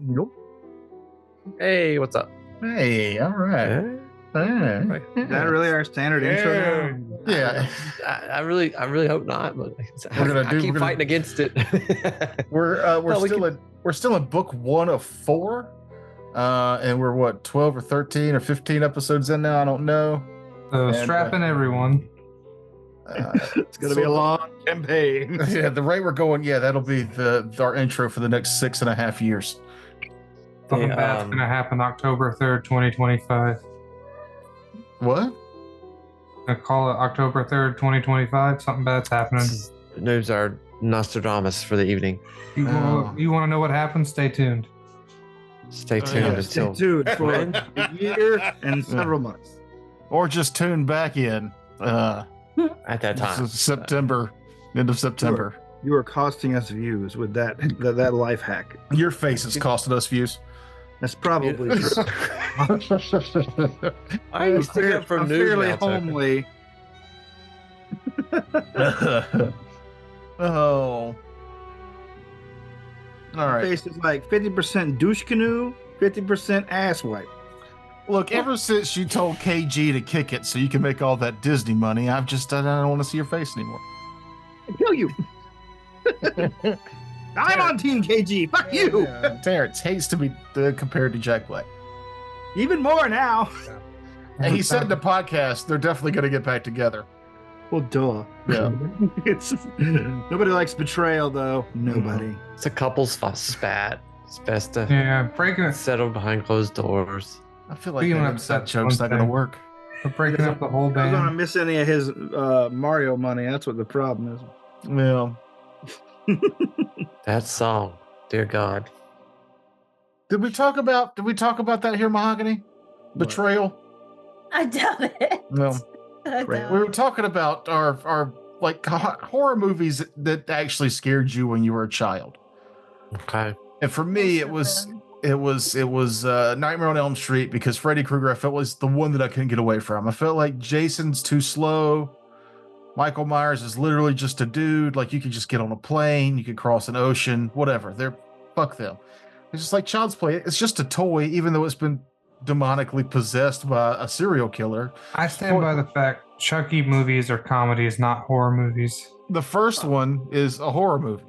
Nope. Hey, what's up? Hey, all right. Right. Is that really our standard intro now? Yeah. I really hope not, but We're I keep fighting against it. We're still in book 1 of 4. And we're what, 12 or 13 or 15 episodes in now? I don't know. So strap in everyone. It's gonna be a long campaign. Yeah, the rate we're going, that'll be our intro for the next 6.5 years. Something bad's gonna happen October 3rd, 2025. What? I call it October 3rd, 2025. Something bad's happening. News are Nostradamus for the evening. You want to know what happens? Stay tuned. Stay tuned Stay until tuned for a year and several months. Or just tune back in. at that time. September, end of September. You are costing us views with that life hack. Your face is costing us views. That's probably true. I used to get from I'm news fairly now, Tucker. homely. Oh. All right. Face is like 50% douche canoe, 50% ass wipe. Look, ever since you told KG to kick it so you can make all that Disney money, I don't want to see your face anymore. I kill you. I'm on Team KG. Fuck you. Terrence hates to be compared to Jack Black. Even more now. And he said in the podcast they're definitely going to get back together. Well, duh. Yeah. Nobody likes betrayal, though. Nobody. It's a couple's spat. It's best to breaking it. settle behind closed doors. I feel like Being that upset joke's not going to work. We're breaking up the whole I'm gonna band. miss any of his Mario money. That's what the problem is. Well, That song, dear God. did we talk about that here, Mahogany? Betrayal? I doubt it. No. I We doubt were it. talking about our like horror movies that actually scared you when you were a child. Okay. And for me, it was Nightmare on Elm Street, because Freddy Krueger I felt was the one that I couldn't get away from. I felt like Jason's too slow. Michael Myers is literally just a dude. Like, you could just get on a plane, you could cross an ocean, whatever. Fuck them. It's just like Child's Play. It's just a toy, even though it's been demonically possessed by a serial killer. I stand by the fact Chucky movies are comedies, not horror movies. The first one is a horror movie.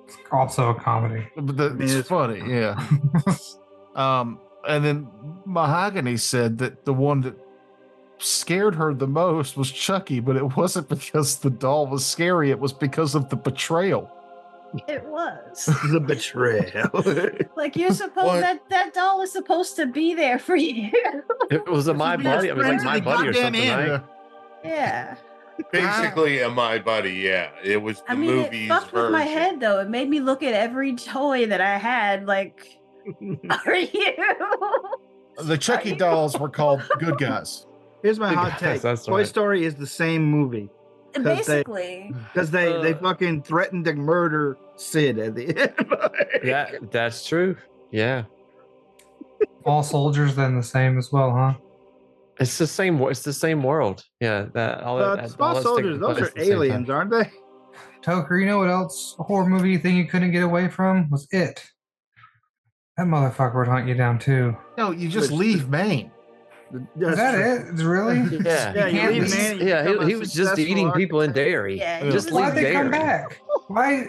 It's also a comedy. But it's funny, yeah. And then Mahogany said that the one that scared her the most was Chucky, but it wasn't because the doll was scary. It was because of the betrayal. It was. The betrayal. Like, you're supposed that doll was supposed to be there for you. It was a My Buddy. It was like My Buddy or something, right? Yeah. Basically, a My Buddy, yeah. It was the movies it fucked with my head, though. It made me look at every toy that I had, like, are you? The Chucky dolls were called good guys. Here's my hot take. That's Toy right. Story is the same movie. Basically. Because they fucking threatened to murder Sid at the end. That's true. Yeah. All soldiers then the same as well, huh? It's the same. It's the same world. Yeah. Small soldiers, those are aliens, aren't they? Toker, you know what else? A horror movie thing you couldn't get away from was It. That motherfucker would hunt you down too. No, you just leave Maine. Is that it? Really? Yeah. Yeah, you leave Maine, you Yeah. become a He was just successful eating people in architect. dairy. Yeah, Just Why'd leave they come dairy. back? Why?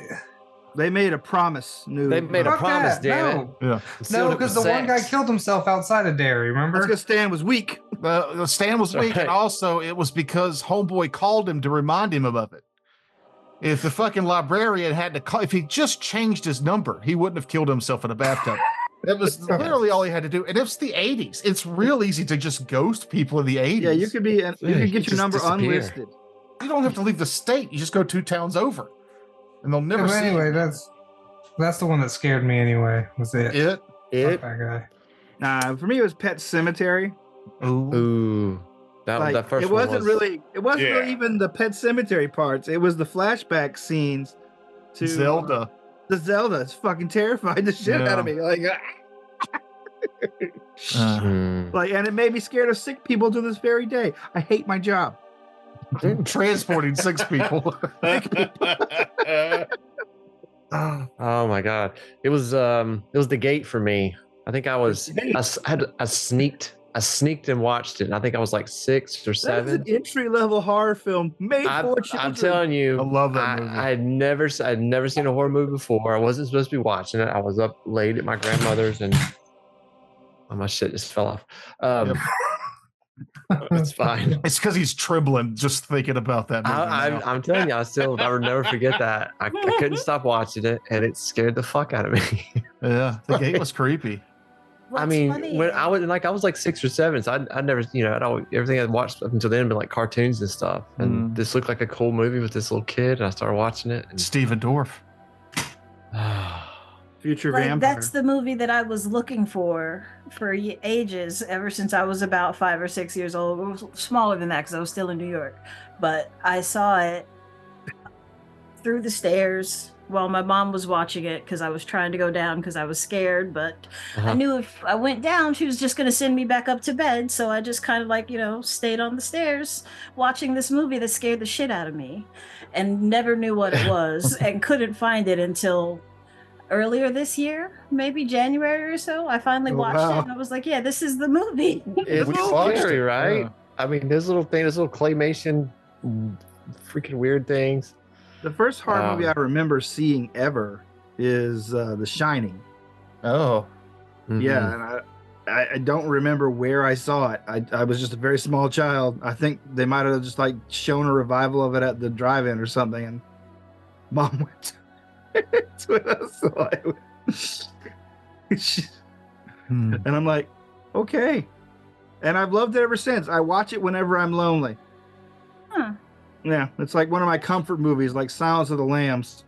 They made a promise. They made a Fuck promise, that. damn No. it. Yeah. No, because the one guy sex. killed himself outside of dairy, remember? That's because Stan was weak. The stand was weak, Right. and also it was because Homeboy called him to remind him of it. If the fucking librarian had to call, if he just changed his number, he wouldn't have killed himself in a bathtub. That was literally all he had to do. And it's the 80s. It's real easy to just ghost people in the 80s. Yeah, you could be. You could get your just number disappear. unlisted. You don't have to leave the state. You just go 2 towns over, and they'll never But see anyway, you. that's the one that scared me anyway. Was it? It. Fuck that guy. Nah, for me it was Pet Cemetery. Ooh. Ooh. Like, That first it one wasn't was really. It wasn't really even the Pet Cemetery parts. It was the flashback scenes to Zelda. The Zelda. It's fucking terrified the shit out of me. Like, and it made me scared of sick people to this very day. I hate my job. Transporting six people. Oh my god, it was the gate for me. I think I sneaked and watched it. And I think I was like 6 or 7. That is an entry-level horror film made for children. I'm telling you, I love that movie. I'd never seen a horror movie before. I wasn't supposed to be watching it. I was up late at my grandmother's and my shit just fell off. It's fine. It's because he's trembling just thinking about that movie. I'm telling you, I would never forget that. I couldn't stop watching it, and it scared the fuck out of me. Yeah, the gate was creepy. I mean, when I was like 6 or 7, so I never, everything I'd watched up until then had been like cartoons and stuff. And this looked like a cool movie with this little kid, and I started watching it. And Stephen Dorff. Future vampire. That's the movie that I was looking for ages, ever since I was about 5 or 6 years old. It was smaller than that because I was still in New York. But I saw it through the stairs while my mom was watching it because I was trying to go down because I was scared. But I knew if I went down, she was just going to send me back up to bed. So I just kind of stayed on the stairs watching this movie that scared the shit out of me and never knew what it was and couldn't find it until earlier this year, maybe January or so. I finally watched it and I was like, yeah, this is the movie. It's scary, right? Yeah. I mean, this little claymation, freaking weird things. The first horror movie I remember seeing ever is The Shining. Oh. Mm-hmm. Yeah, and I don't remember where I saw it. I was just a very small child. I think they might have just like shown a revival of it at the drive-in or something, and Mom went that's when I saw it. And I'm like, okay. And I've loved it ever since. I watch it whenever I'm lonely. Huh. Yeah, it's like one of my comfort movies, like Silence of the Lambs.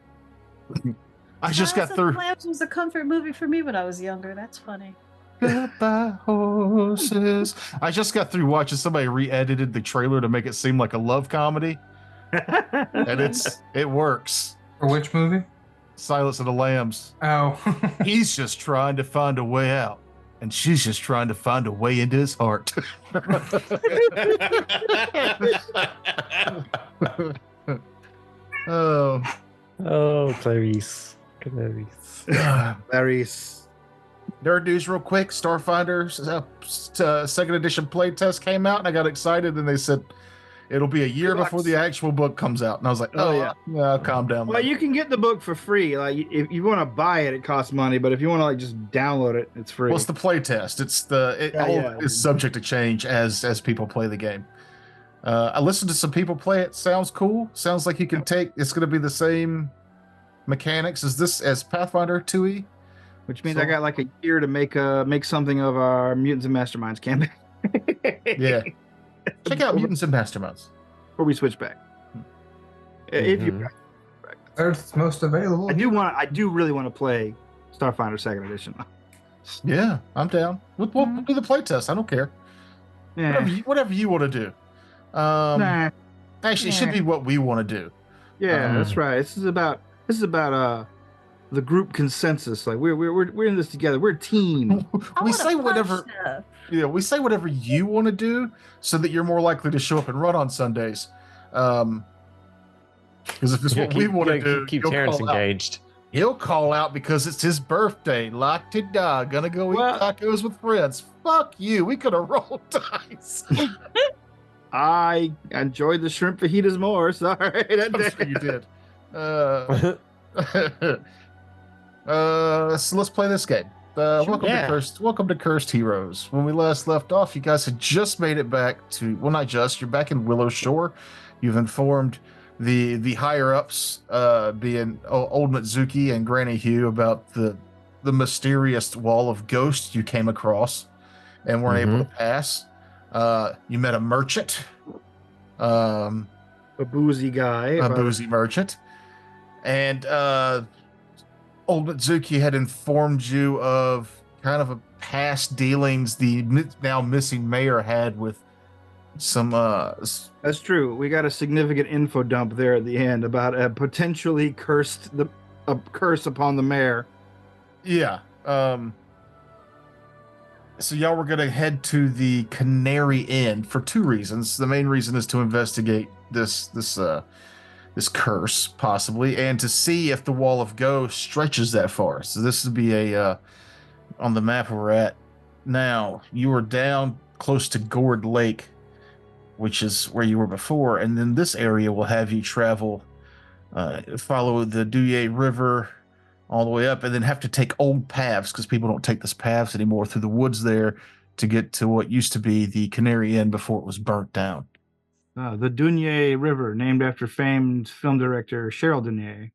I just got through. Silence of the Lambs was a comfort movie for me when I was younger. That's funny. Goodbye, horses. I just got through watching somebody re-edited the trailer to make it seem like a love comedy. And it works. For which movie? Silence of the Lambs. Oh. He's just trying to find a way out, and she's just trying to find a way into his heart. Clarice. Clarice. Nerd news real quick. Starfinder's second edition playtest came out, and I got excited, and they said it'll be a year before the actual book comes out. And I was like, yeah, calm down. Well, you can get the book for free. Like, if you want to buy it, it costs money. But if you want to like just download it, it's free. Well, it's the playtest. It's subject to change as people play the game. I listened to some people play it. Sounds cool. Sounds like you can it's going to be the same mechanics as Pathfinder 2e. Which means I got like a year to make something of our Mutants and Masterminds campaign. Yeah. Check out Mutants and Masterminds. Before we switch back. If you Earth's most available. I do really want to play Starfinder Second Edition. Yeah, I'm down. We'll do the playtest. I don't care. Yeah. Whatever you want to do. Actually, it should be what we want to do. Yeah, that's right. This is about the group consensus. Like we're in this together. We're a team. We say whatever. Yeah, we say whatever you want to do, so that you're more likely to show up and run on Sundays. Because if it's what we want to do, keep Terrence engaged. He'll call out because it's his birthday. Like to die. Gonna go eat tacos with friends. Fuck you. We could have rolled dice. I enjoyed the shrimp fajitas more. Sorry, you did. So let's play this game. Welcome to Cursed Heroes. When we last left off, you guys had just made it back to, well, not just, you're back in Willow Shore. You've informed the higher ups, being Old Mitsuki and Granny Hugh, about the mysterious wall of ghosts you came across and weren't able to pass. You met a merchant, a boozy guy, a boozy merchant, and Old Mitsuki had informed you of kind of a past dealings the now missing mayor had with some That's true. We got a significant info dump there at the end about a potentially a curse upon the mayor. Yeah. So y'all were gonna head to the Canary Inn for two reasons. The main reason is to investigate this curse, possibly, and to see if the Wall of Ghosts stretches that far. So this would be a on the map we're at now. You are down close to Gourd Lake, which is where you were before, and then this area will have you travel, follow the Douye River all the way up, and then have to take old paths because people don't take these paths anymore through the woods there to get to what used to be the Canary Inn before it was burnt down. The Douye River, named after famed film director Cheryl Douye.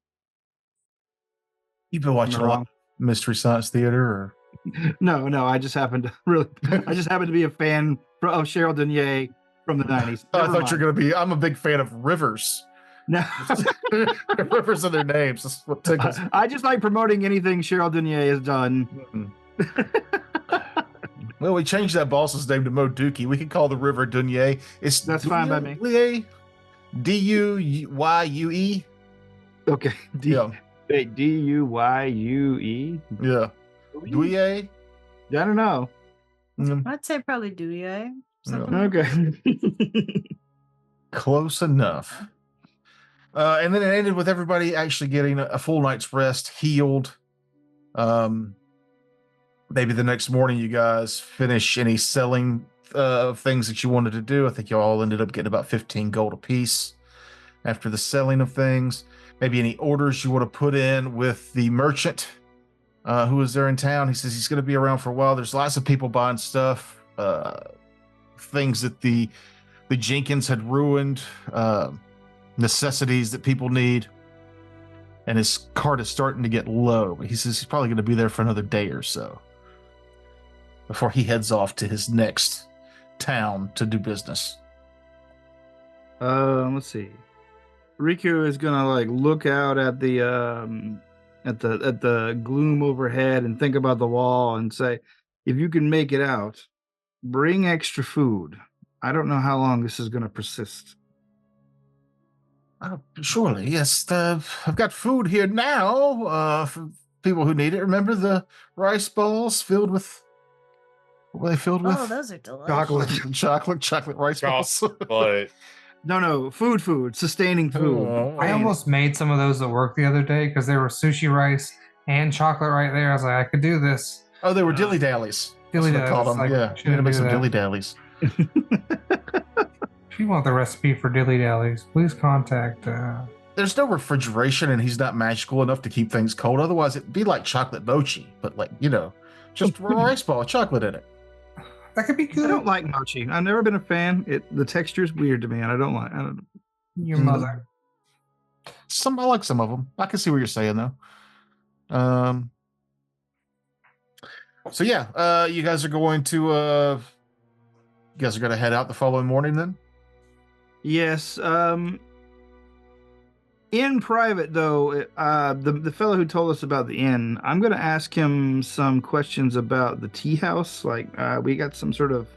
You've been watching a lot of Mystery Science Theater, or No, I just happened to be a fan of Cheryl Douye from the 90s. I thought you're going to be. I'm a big fan of rivers. No. Rivers are their names. That's what tickles. I just like promoting anything Cheryl Douye has done. Well, we changed that boss's name to Mo Dookie. We can call the river Douye. That's fine by me. Duyue. Okay. Duyue. Yeah. Douye. I don't know. I'd say probably Douye. Okay. Close enough. And then it ended with everybody actually getting a full night's rest, healed. Maybe the next morning you guys finish any selling things that you wanted to do. I think you all ended up getting about 15 gold apiece after the selling of things. Maybe any orders you want to put in with the merchant who is there in town. He says he's going to be around for a while. There's lots of people buying stuff, things that the Jenkins had ruined, necessities that people need. And his cart is starting to get low. He says he's probably going to be there for another day or so before he heads off to his next town to do business. Let's see. Riku is gonna look out at the gloom overhead and think about the wall and say, if you can make it out, bring extra food. I don't know how long this is gonna persist. Surely, yes. I've got food here now for people who need it. Remember the rice balls filled with. What were they filled with? Oh, those are delicious. Chocolate rice balls. But No, food, sustaining food. Oh, I almost made some of those at work the other day because there were sushi rice and chocolate right there. I was like, I could do this. Oh, they were dilly dallies. Dilly That's what I called them. Yeah, you're gonna make some dilly dallies. If you want the recipe for dilly dallies, please contact. There's no refrigeration, and he's not magical enough to keep things cold. Otherwise, it'd be like chocolate mochi, but just a rice ball with chocolate in it. That could be good. I don't like mochi. I've never been a fan. The texture is weird to me, and I don't like. Your mother. I like some of them. I can see what you're saying though. So yeah, you guys are going to head out the following morning then? Yes. In private, though, the fellow who told us about the inn, I'm going to ask him some questions about the tea house. We got some sort of.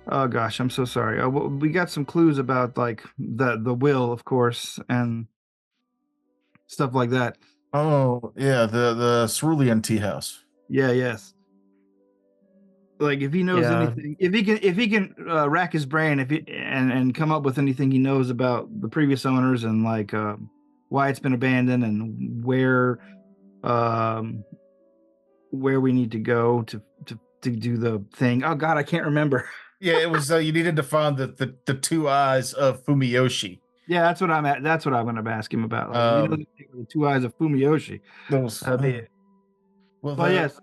Oh gosh, I'm so sorry. We got some clues about the will, of course, and stuff like that. Oh yeah, the Cerulean tea house. Yeah. Yes. If he knows anything, if he can rack his brain, and come up with anything he knows about the previous owners and why it's been abandoned and where we need to go to do the thing. Oh God, I can't remember. Yeah, it was you needed to find the two eyes of Fumiyoshi. Yeah, that's what I'm at. That's what I'm going to ask him about. The two eyes of Fumiyoshi. Well, yes.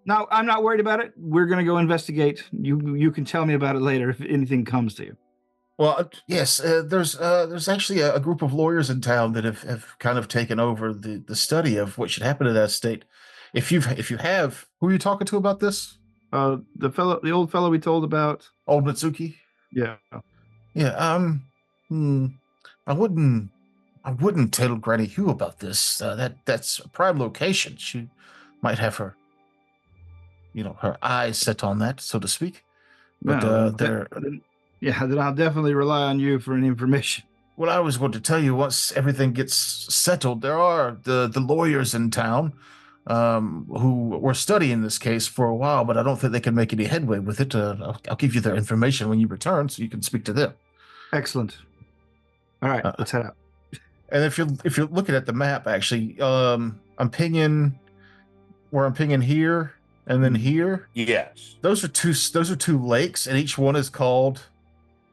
Now, I'm not worried about it. We're going to go investigate. You can tell me about it later if anything comes to you. Well, yes, there's actually a group of lawyers in town that have kind of taken over the study of what should happen to that estate. If you have, who are you talking to about this? The old fellow we told about. Old Mitsuki? Yeah. Yeah, I wouldn't tell Granny Hugh about this. That's a prime location. She might have her her eyes set on that, so to speak. But Yeah, then I'll definitely rely on you for any information. What I was going to tell you, once everything gets settled, there are the lawyers in town who were studying this case for a while, but I don't think they can make any headway with it. I'll give you their information when you return, so you can speak to them. Excellent. All right, let's head out. And if you're looking at the map, actually, I'm pinging here and then here. Yes. Those are two lakes, and each one is called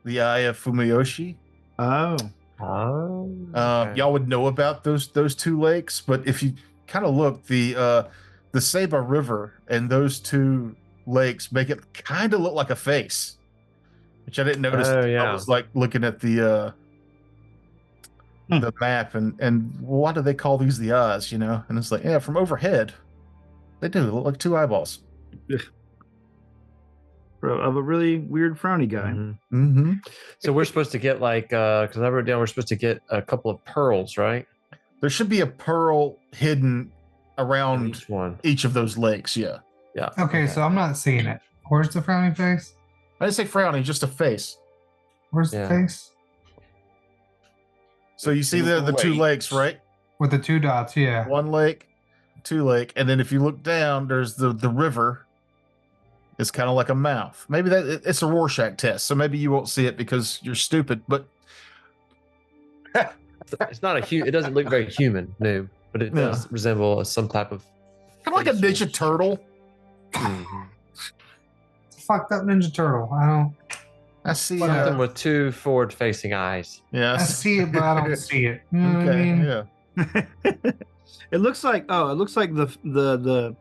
the Eye of Fumiyoshi. Oh. Okay. Y'all would know about those two lakes, but if you kind of look, the Seba River and those two lakes make it kind of look like a face, which I didn't notice. Oh, I yeah. was like looking at the map and why do they call these the eyes? And it's like, yeah, from overhead, they do look like two eyeballs. Of a really weird frowny guy. Mm-hmm. So we're supposed to get because I wrote down we're supposed to get a couple of pearls, right? There should be a pearl hidden around Each one. each of those lakes. Yeah. Yeah. Okay, so I'm not seeing it. Where's the frowny face? I didn't say frowny, just a face. Where's the face? So you see the two lakes, right? With the two dots, yeah. One lake, two lake, and then if you look down, there's the river. It's kind of like a mouth. Maybe it's a Rorschach test, so maybe you won't see it because you're stupid. But it's not it doesn't look very human, no, but it does resemble some type of kind of like a Ninja Turtle. Fucked up Ninja Turtle. I see something with two forward-facing eyes. Yeah, I see it, but I don't see it. You know what I mean? Yeah. It looks like the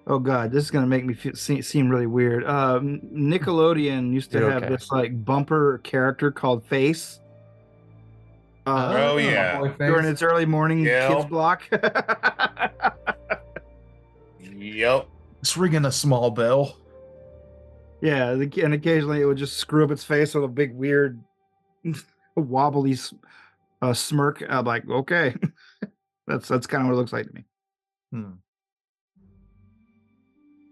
oh god, this is gonna make me seem really weird. Nickelodeon used to have this like bumper character called Face. Oh yeah, during its early morning kids block. Yep, it's ringing a small bell. Yeah, and occasionally it would just screw up its face with a big weird wobbly smirk. I'm like, okay, that's kind of what it looks like to me.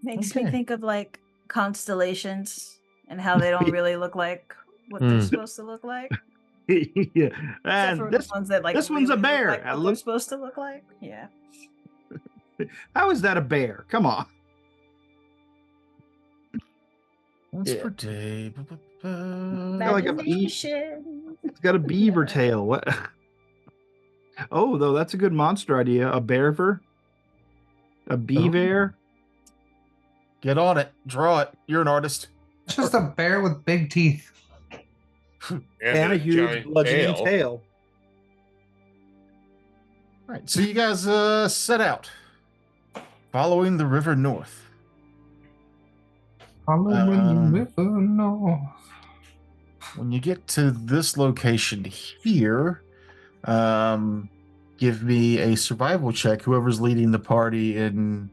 Makes me think of like constellations and how they don't really look like what they're supposed to look like. Yeah, and this ones that like this one's a bear. Like what they're supposed to look like. Yeah. How is that a bear? Come on. What's for day? Like it's got a beaver tail. What? Oh, though that's a good monster idea. A bearver, a beaver. Get on it. Draw it. You're an artist. It's just a bear with big teeth. And a huge bludgeoning tail. All right, so you guys set out, following the river north. Following the river north. When you get to this location here, give me a survival check. Whoever's leading the party in.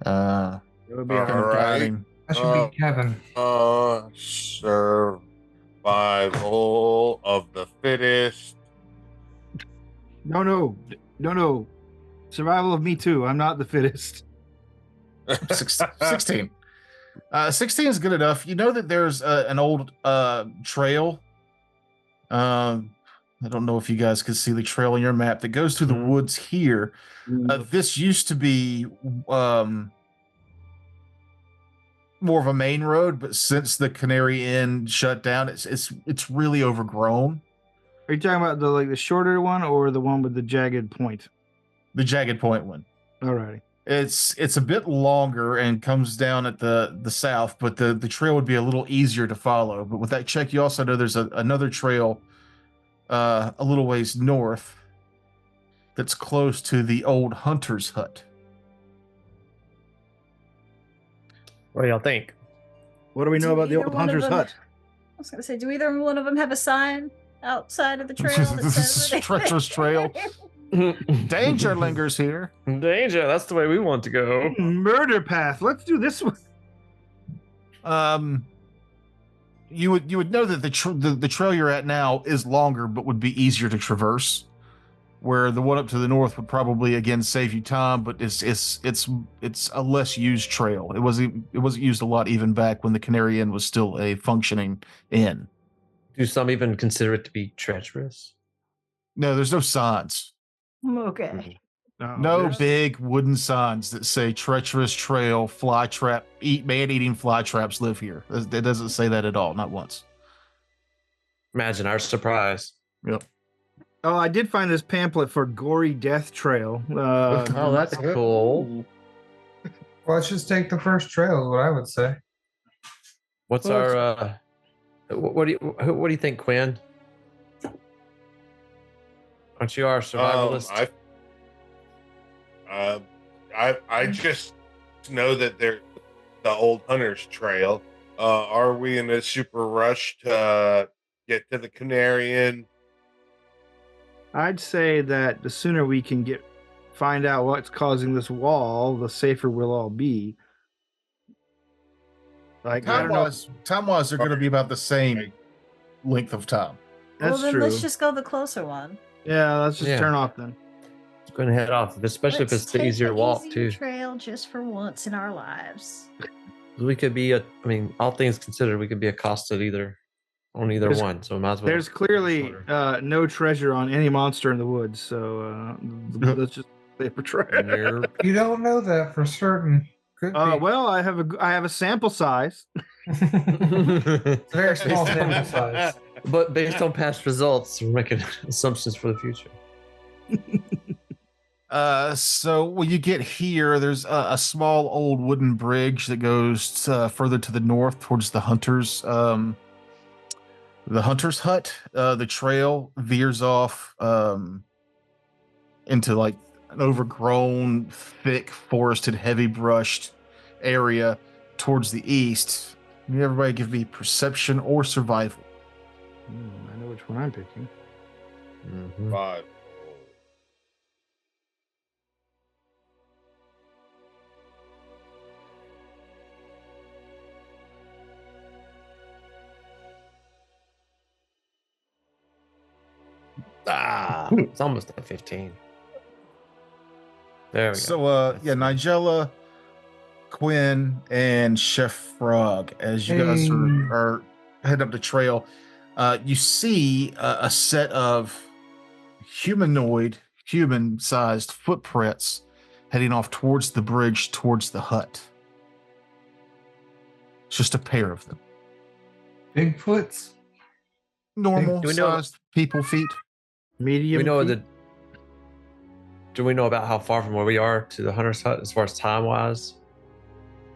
It would be guiding. That should be Kevin. Survival of the fittest. No. Survival of me too. I'm not the fittest. 16. 16 is good enough. You know that there's an old trail. I don't know if you guys can see the trail on your map that goes through the woods here. This used to be more of a main road, but since the Canary Inn shut down, it's really overgrown. Are you talking about the shorter one or the one with the jagged point? The jagged point one. Alrighty. It's a bit longer and comes down at the south, but the trail would be a little easier to follow. But with that check, you also know there's another trail a little ways north that's close to the old hunter's hut. What do y'all think? What do we know about the old hunter's hut? I was going to say, do either one of them have a sign outside of the trail that This is treacherous trail. Danger lingers here. Danger. That's the way we want to go. Murder path. Let's do this one. You would know that the trail you're at now is longer, but would be easier to traverse. where the one up to the north would probably again save you time, but it's a less used trail. It wasn't used a lot even back when the Canary Inn was still a functioning inn. Do some even consider it to be treacherous? No, there's no signs. Okay. No big wooden signs that say treacherous trail, fly trap, man-eating fly traps live here. It doesn't say that at all, not once. Imagine our surprise. Yep. Oh, I did find this pamphlet for Gory Death Trail. Oh, that's cool. Well, let's just take the first trail, is what I would say. What's our what do you think, Quinn? Aren't you our survivalist? I just know that they're the old hunter's trail. Are we in a super rush to get to the Canary Inn? I'd say that the sooner we can find out what's causing this wall, the safer we'll all be. Like, time-wise, they're going to be about the same length of time. That's then true. let's just go the closer one. Yeah, let's just turn off then. Let's go and head off, especially if it's the easier walk too. Trail just for once in our lives. We could be all things considered, we could be accosted on either one. So might as well. There's clearly no treasure on any monster in the woods, so let's just stay for trail. You don't know that for certain. Could be. Well, I have a sample size. It's a very small sample size. But based on past results, we're making assumptions for the future. So when you get here, there's a small old wooden bridge that goes further to the north towards the hunter's hut. The trail veers off into like an overgrown, thick, forested, heavy brushed area towards the east. Everybody give me perception or survival. I know which one I'm picking. 5. It's almost at 15. There we go. So Nigella, Quinn, and Chef Frog, as you guys are heading up the trail, you see a set of human-sized footprints heading off towards the bridge, towards the hut. It's just a pair of them. Bigfoots? Normal-sized people feet. Medium. Do we know about how far from where we are to the hunter's hut as far as time-wise?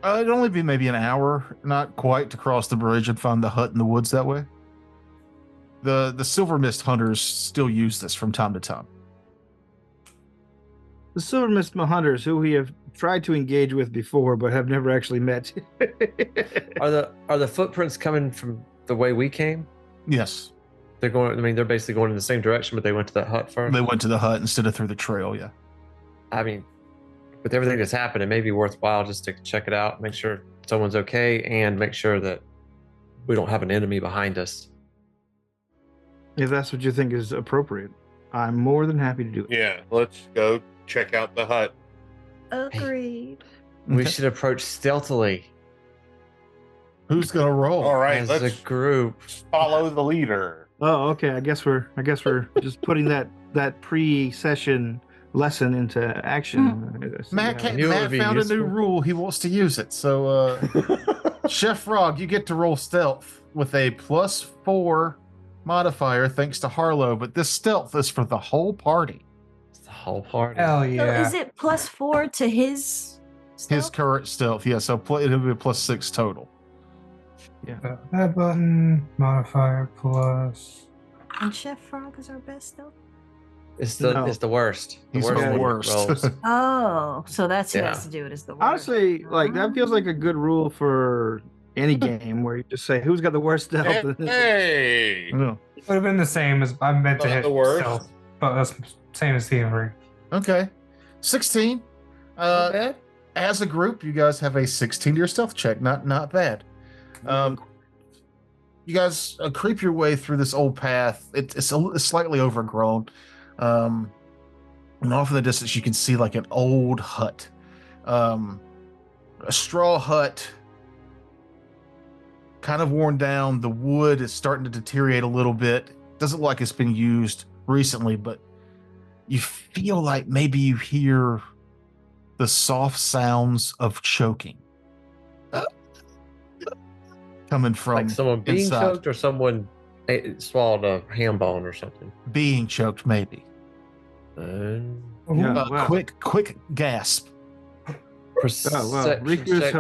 It'd only be maybe an hour, not quite, to cross the bridge and find the hut in the woods that way. The Silver Mist hunters still use this from time to time. The Silver Mist hunters, who we have tried to engage with before but have never actually met. Are the footprints coming from the way we came? Yes. They're going. They're basically going in the same direction, but they went to that hut first. They went to the hut instead of through the trail. Yeah. With everything that's happened, it may be worthwhile just to check it out, make sure someone's okay, and make sure that we don't have an enemy behind us. If that's what you think is appropriate, I'm more than happy to do it. Yeah, let's go check out the hut. Agreed. We should approach stealthily. Who's gonna roll? All right, as let's a group. follow the leader. Oh, okay. I guess we're just putting that pre-session lesson into action. Matt found a new rule. He wants to use it. So, Chef Frog, you get to roll stealth with a +4 modifier, thanks to Harlow. But this stealth is for the whole party. It's the whole party. Hell yeah. So is it +4 to his stealth? His current stealth, yeah. So it'll be a +6 total. That button, modifier plus. And Chef Frog is our best stealth? It's the worst. He's worst the one worst. rolls. Oh, so that's who Yeah. has to do it is the worst. Honestly, like that feels like a good rule for any game where you just say who's got the worst stealth. Hey, Yeah. Would have been the same as I meant to Not hit the worst. stealth, but that's same as thievery. Okay. 16. Not bad. As a group, you guys have a 16 to your stealth check. Not bad. You guys creep your way through this old path. It's slightly overgrown. And off in the distance, you can see like an old hut, a straw hut, kind of worn down. The wood is starting to deteriorate a little bit. Doesn't look like it's been used recently, but you feel like maybe you hear the soft sounds of choking coming from Like someone being inside. choked or someone swallowed a ham bone or something. Being choked, maybe. Yeah, wow. Quick gasp. Oh, wow. Riku's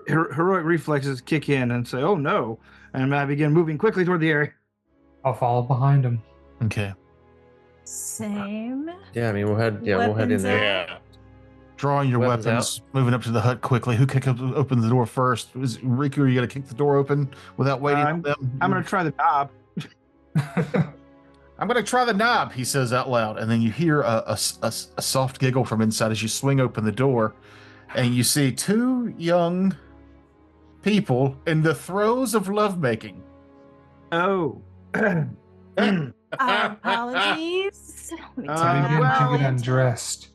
heroic reflexes kick in and say, "Oh no!" And I begin moving quickly toward the area. I'll follow behind him. Okay. Same. Yeah, I mean we'll head in Weapons there. Yeah. Drawing your weapons, moving up to the hut quickly. Who open the door first? Is Riku, are you going to kick the door open without waiting on them? I'm going to try the knob. I'm going to try the knob, he says out loud. And then you hear a soft giggle from inside as you swing open the door. And you see two young people in the throes of lovemaking. Oh. Apologies. Let me turn We that need to volume. get undressed.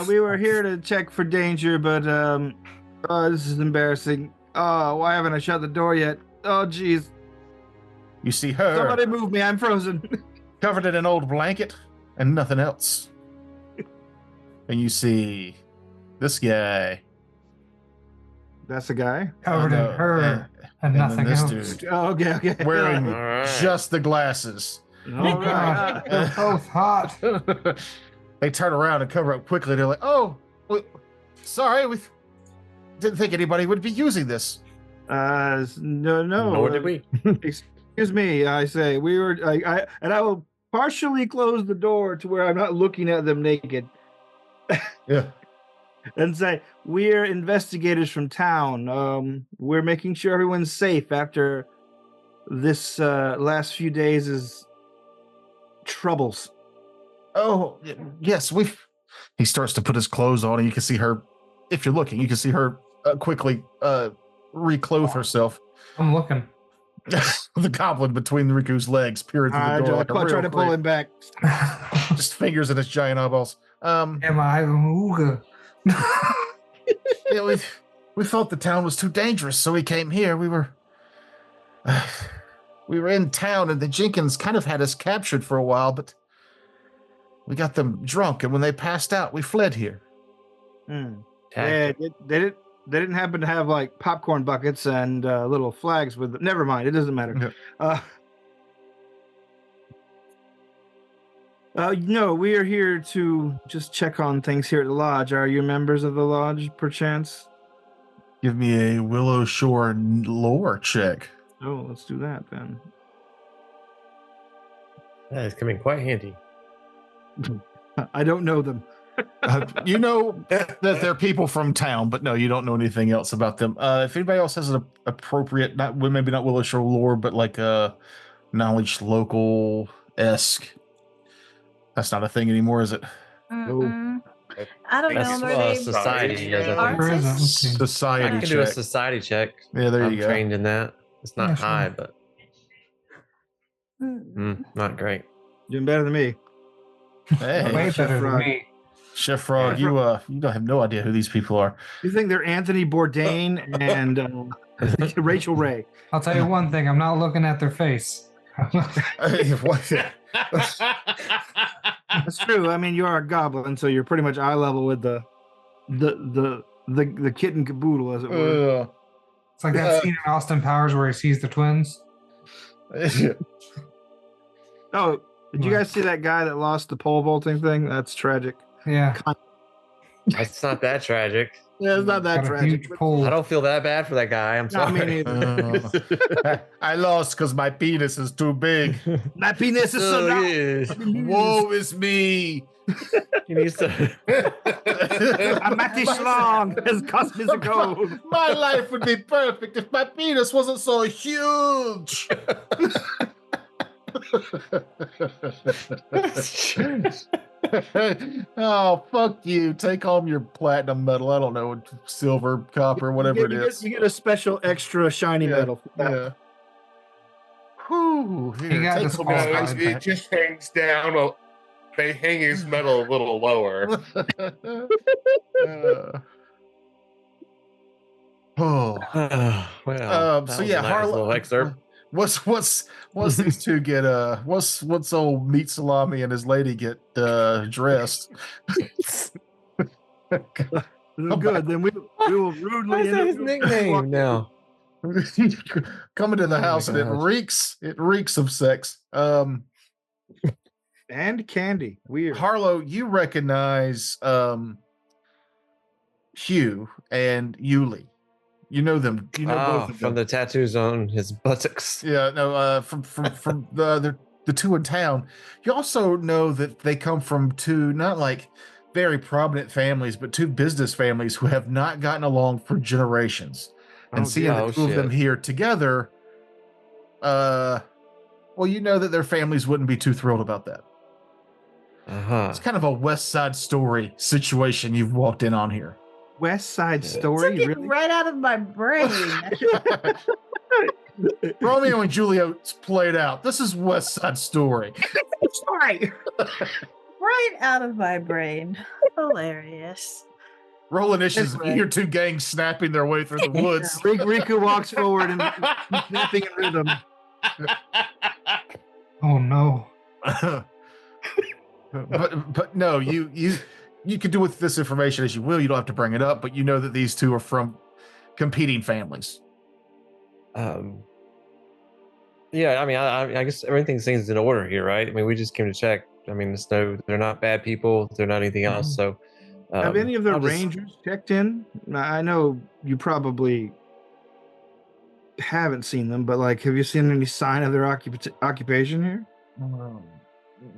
We were here to check for danger, but this is embarrassing. Oh, why haven't I shut the door yet? Oh, jeez. You see her Somebody move me. I'm frozen. covered in an old blanket and nothing else. And you see this guy. That's the guy? Covered in her and then nothing this else. dude Oh, okay. wearing All right. just the glasses. All right. They're both hot. They turn around and cover up quickly. They're like, "Oh, sorry, we didn't think anybody would be using this." No. Nor did we. Excuse me, I say. We were, I will partially close the door to where I'm not looking at them naked. Yeah. And say, we're investigators from town. We're making sure everyone's safe after this last few days' troubles. Oh, yes, he starts to put his clothes on, and you can see her, if you're looking, you can see her quickly reclothe herself. I'm looking. The goblin between Riku's legs, peering through the door like a I real try to pull creep. him back. Just fingers in his giant eyeballs. Am I ooga? Yeah, we thought the town was too dangerous, so we came here. We were in town, and the Jenkins kind of had us captured for a while, but we got them drunk, and when they passed out, we fled here. Yeah, they didn't happen to have like popcorn buckets and little flags with them. Never mind, it doesn't matter. No, we are here to just check on things here at the lodge. Are you members of the lodge, perchance? Give me a Willow Shore lore check. Oh, let's do that then. That is coming quite handy. I don't know them. You know that they're people from town, but no, you don't know anything else about them. If anybody else has an appropriate, maybe not Willow Shore lore, but like knowledge local-esque. That's not a thing anymore, is it? Mm-mm. I don't know. That's Maybe society does it. artists? Society I can check. do a society check. Yeah, there I'm you go. trained in that. It's not Yeah, sure. high, but Mm. not great. Doing better than me. Hey, Way Chef better than Frog. me. Chef Frog, you don't have no idea who these people are. You think they're Anthony Bourdain and Rachel Ray? I'll tell you one thing. I'm not looking at their face. That's true. I mean, you are a goblin, so you're pretty much eye level with the kit and caboodle, as it were. It's like that scene in Austin Powers where he sees the twins. Oh, did you guys see that guy that lost the pole vaulting thing? That's tragic. Yeah. It's not that tragic. Yeah, it's not that Got a tragic. huge pole. I don't feel that bad for that guy. I'm Not sorry. me neither. I lost because my penis is too big. My penis is so Oh, long. yes. Woe is me. He needs to. A Matty Schlong has cost me the gold. My life would be perfect if my penis wasn't so huge. Oh, fuck you. Take home your platinum medal. I don't know, silver, copper, whatever it is. You get a special extra shiny medal. Yeah. Whew, He got take this home all your right. spice It pack. just hangs down They hang his medal a little lower. Well, so yeah, nice little excerpt. Once these two get once old meat salami and his lady get dressed. Good. Then we will rudely. Why is that his nickname now? Come into the Oh house my and it reeks of sex. And candy. Weird. Harlow, you recognize Hugh and Yuli. You know them. You know both of them from the tattoos on his buttocks. Yeah, no, from the two in town. You also know that they come from two not like very prominent families, but two business families who have not gotten along for generations. And seeing the two of them here together, well, you know that their families wouldn't be too thrilled about that. It's kind of a West Side Story situation you've walked in on here. West Side Story, took it right out of my brain. Romeo and Juliet's played out. This is West Side Story. Sorry. Right out of my brain. Hilarious. Rolling issues, you hear two gangs snapping their way through the woods. Riku walks forward and snapping in rhythm. Oh no. but no, you can do with this information as you will. You don't have to bring it up, but you know that these two are from competing families. Yeah, I mean, I guess everything seems in order here, right? I mean, we just came to check. I mean, they're not bad people. They're not anything else. So, have any of the rangers checked in? I know you probably haven't seen them, but like, have you seen any sign of their occupation here?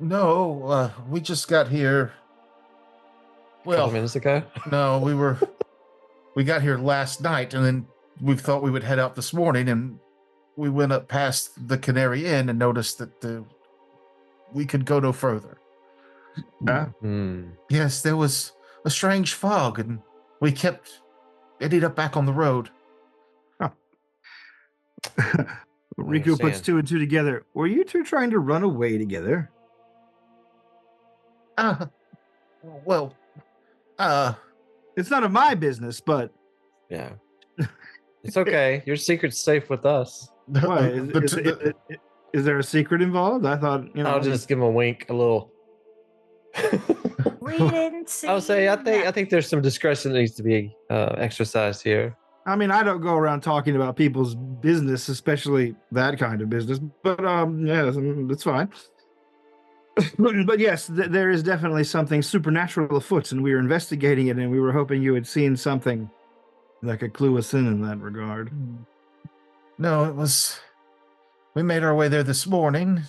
No, we just got here. Well, a couple minutes ago. No, we got here last night, and then we thought we would head out this morning, and we went up past the Canary Inn and noticed that we could go no further. Yes, there was a strange fog, and we ended up back on the road. Riku puts two and two together. Were you two trying to run away together? Well, it's none of my business, but yeah, it's okay. Your secret's safe with us. Why? Is there a secret involved? I thought, I'll just give him a wink, a little. We didn't see. I'll say, I think there's some discretion that needs to be exercised here. I mean, I don't go around talking about people's business, especially that kind of business. But yeah, that's fine. But yes, there is definitely something supernatural afoot, and we are investigating it. And we were hoping you had seen something that could clue us in that regard. No, we made our way there this morning,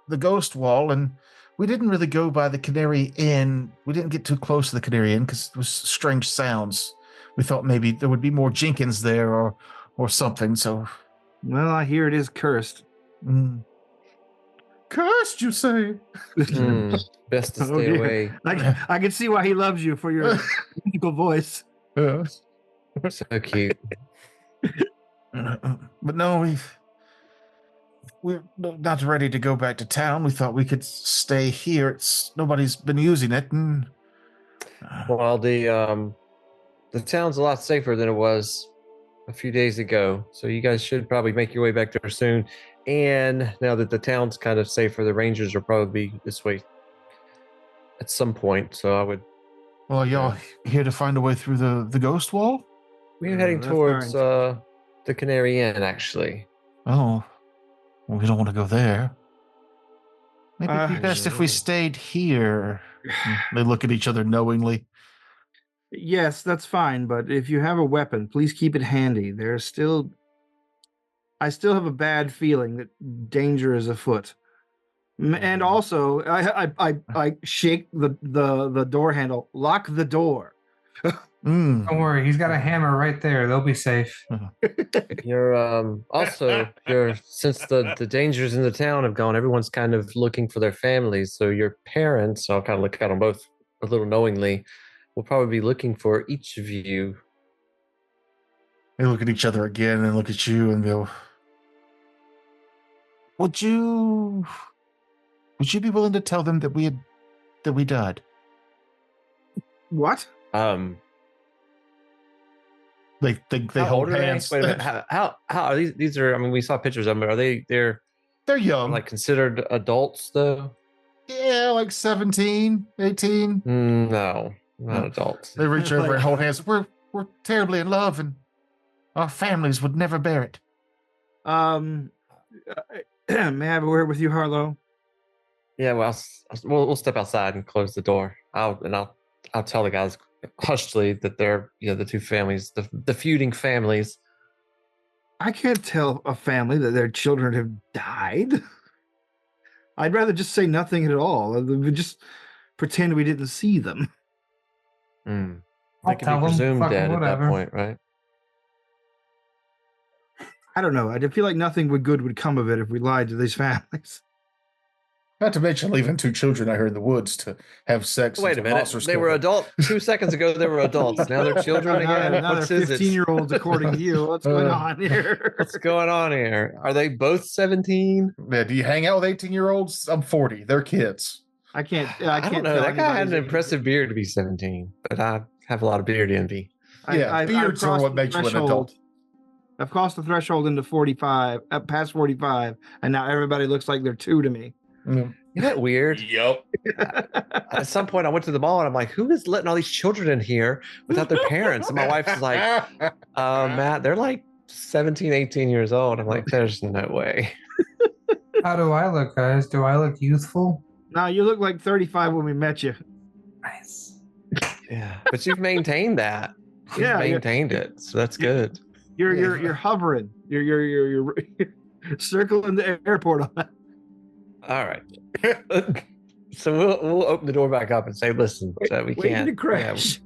the ghost wall, and we didn't really go by the Canary Inn. We didn't get too close to the Canary Inn because it was strange sounds. We thought maybe there would be more Jenkins there or something. So, well, I hear it is cursed. Cursed, you say? Best to stay away. I can see why he loves you for your musical voice. So cute. But no, we're not ready to go back to town. We thought we could stay here. Nobody's been using it. And, well, the town's a lot safer than it was a few days ago. So you guys should probably make your way back there soon. And now that the town's kind of safer, the Rangers will probably be this way at some point. So I would. Well, y'all here to find a way through the ghost wall? We're heading towards the Canary Inn, actually. Oh, well, we don't want to go there. Maybe it'd be best if we stayed here. They look at each other knowingly. Yes, that's fine, but if you have a weapon, please keep it handy. I still have a bad feeling that danger is afoot. And also, I shake the door handle. Lock the door. Don't worry, he's got a hammer right there. They'll be safe. You're since the dangers in the town have gone, everyone's kind of looking for their families. So your parents, I'll kind of look at them both a little knowingly, will probably be looking for each of you. They look at each other again and look at you and go, would you Would you be willing to tell them that we died? What? They How hold old are they? hands. Wait a minute. How are these? These are. I mean, we saw pictures of them. But are they're They're young. like considered adults though? Yeah, like 17, 18. No, not No. adults. They reach over and hold hands. We're terribly in love, and our families would never bear it. May I have a word with you, Harlow? Yeah, well, we'll step outside and close the door. I'll tell the guys hushly that they're the two families, the feuding families. I can't tell a family that their children have died. I'd rather just say nothing at all. We just pretend we didn't see them. They I'll can tell be them, presumed fucking dead at that whatever. point, right? I don't know. I feel like nothing good would come of it if we lied to these families. Not to mention leaving two children out here in the woods to have sex. Wait a until minute. monsters They kill were them. adult 2 seconds ago. They were adults. Now they're children again. Now What's they're is it? 15-year-olds, according to you. What's going on here? What's going on here? Are they both 17? Yeah, do you hang out with 18-year-olds? I'm 40. They're kids. I can't. I can't don't know. tell That guy had an anybody's age. impressive beard to be 17, but I have a lot of beard envy. I've beards are crossed what the makes you an threshold. adult. I've crossed the threshold into 45, past 45, and now everybody looks like they're 2 to me. Mm. Isn't that weird? Yep. At some point, I went to the mall and I'm like, who is letting all these children in here without their parents? And my wife's like, Matt, they're like 17, 18 years old. I'm like, there's no way. How do I look, guys? Do I look youthful? No, you look like 35 when we met you. Nice. Yeah, but you've maintained that. You've Yeah, maintained it, so that's good. You're hovering. You're circling the airport on that. All right. So we'll open the door back up and say, listen, so we Waiting can't to crash.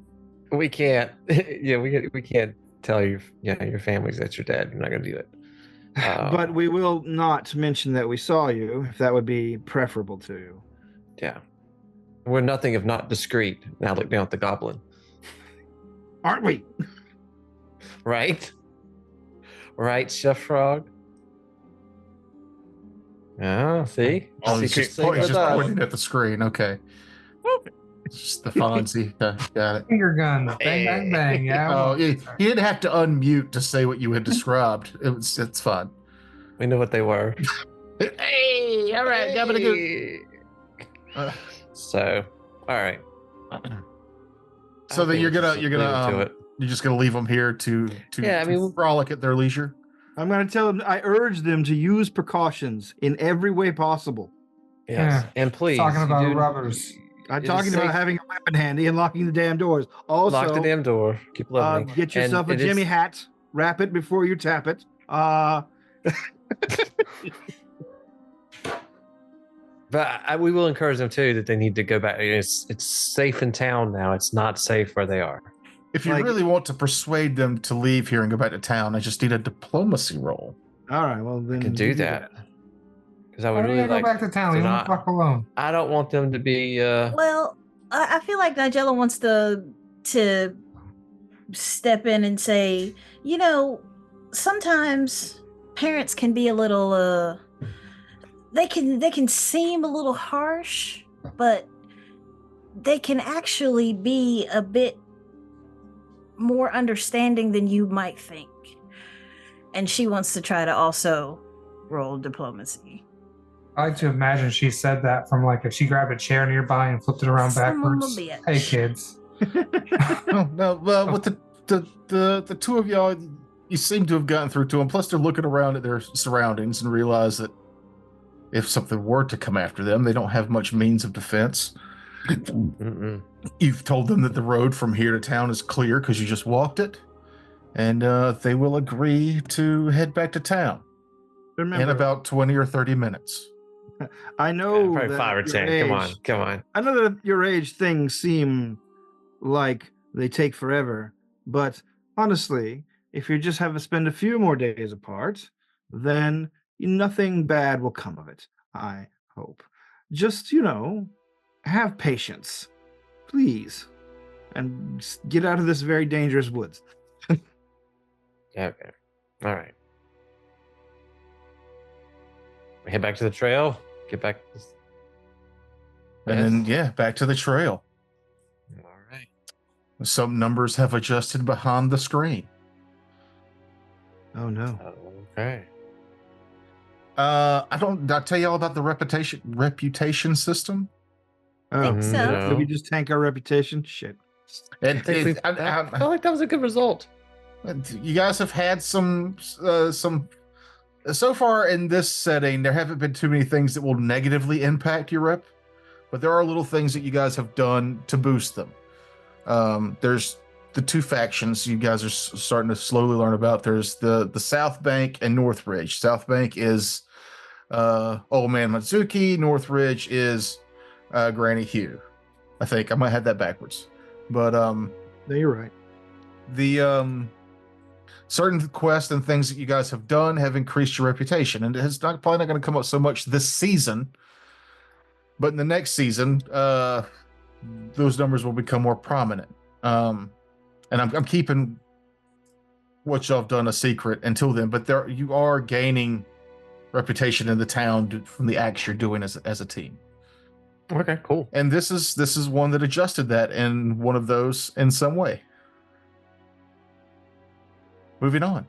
we can't we can't tell your families that you're dead. You're not gonna do it. But we will not mention that we saw you, if that would be preferable to you. Yeah. We're nothing if not discreet. Now look down at the goblin. Aren't we? Right? Right, Chef Frog? Oh, see? Oh, he's Secret just, safe he's with just us. pointing at the screen. Okay. It's just the Fonzie. Got it. Finger guns. Bang, bang, bang. Yeah. Oh, you didn't have to unmute to say what you had described. It's fun. We know what they were. Hey, all right, got it good. So, all right. So then you're gonna it. you're just gonna leave them here to Yeah, I mean, frolic at their leisure. I'm going to tell them, I urge them to use precautions in every way possible. Yes. Yeah. And please. Talking about you do- rubbers. I'm it is talking about safe- having a weapon handy and locking the damn doors. Also, Lock the damn door. Keep loving me. get yourself And a it Jimmy is- hat. Wrap it before you tap it. But we will encourage them too that they need to go back. It's safe in town now. It's not safe where they are. If you Like- really want to persuade them to leave here and go back to town, I just need a diplomacy roll. All right, well then I can do you that. Because I Why would don't really you go like back to town? to Leave them the not- fuck alone. I don't want them to be Well, I feel like Nigella wants to step in and say, sometimes parents can be a little they can seem a little harsh, but they can actually be a bit more understanding than you might think. And she wants to try to also roll diplomacy. I like to imagine she said that from like if she grabbed a chair nearby and flipped it around Son of a backwards. bitch. Hey kids. No, with the two of y'all, you seem to have gotten through to them. Plus, they're looking around at their surroundings and realize that if something were to come after them, they don't have much means of defense. mm-mm. You've told them that the road from here to town is clear because you just walked it, and they will agree to head back to town Remember, in about 20 or 30 minutes. I know probably that 5 or at your 10. Come on, age- come on. I know that at your age things seem like they take forever, but honestly, if you just have to spend a few more days apart, then nothing bad will come of it, I hope. Just, have patience, please, and get out of this very dangerous woods. Yeah, okay. All right. We head back to the trail. Get back. And then, back to the trail. All right. Some numbers have adjusted behind the screen. Oh no. Okay. Did I tell you all about the reputation system? Oh, Think so. Did we just tank our reputation? Shit. I felt like that was a good result. You guys have had some so far in this setting, there haven't been too many things that will negatively impact your rep, but there are little things that you guys have done to boost them. There's the two factions you guys are starting to slowly learn about. There's the South Bank and North Ridge. South Bank is Old Man Matsuki. North Ridge is Granny Hugh. I think I might have that backwards, but No, you're right. the certain quests and things that you guys have done have increased your reputation, and it's probably not going to come up so much this season, but in the next season, those numbers will become more prominent. And I'm keeping what y'all have done a secret until then, but you are gaining reputation in the town from the acts you're doing as a team. Okay, cool. And this is one that adjusted that in one of those in some way. Moving on,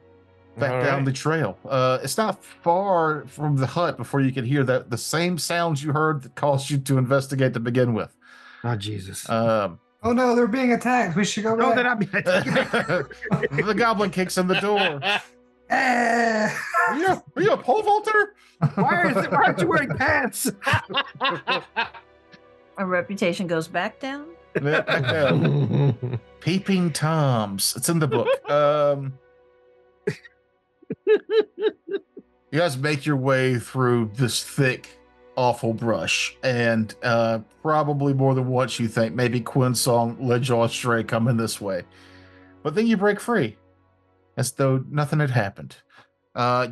back down the trail. It's not far from the hut before you can hear the same sounds you heard that caused you to investigate to begin with. Oh Jesus. Oh no, they're being attacked. We should go No, back. The goblin kicks in the door. Eh. Are you a pole vaulter? Why aren't you wearing pants? Our reputation goes back down. Peeping Toms. It's in the book. You guys make your way through this thick, awful brush, and probably more than once you think maybe Quinn's song led you astray coming this way. But then you break free, as though nothing had happened.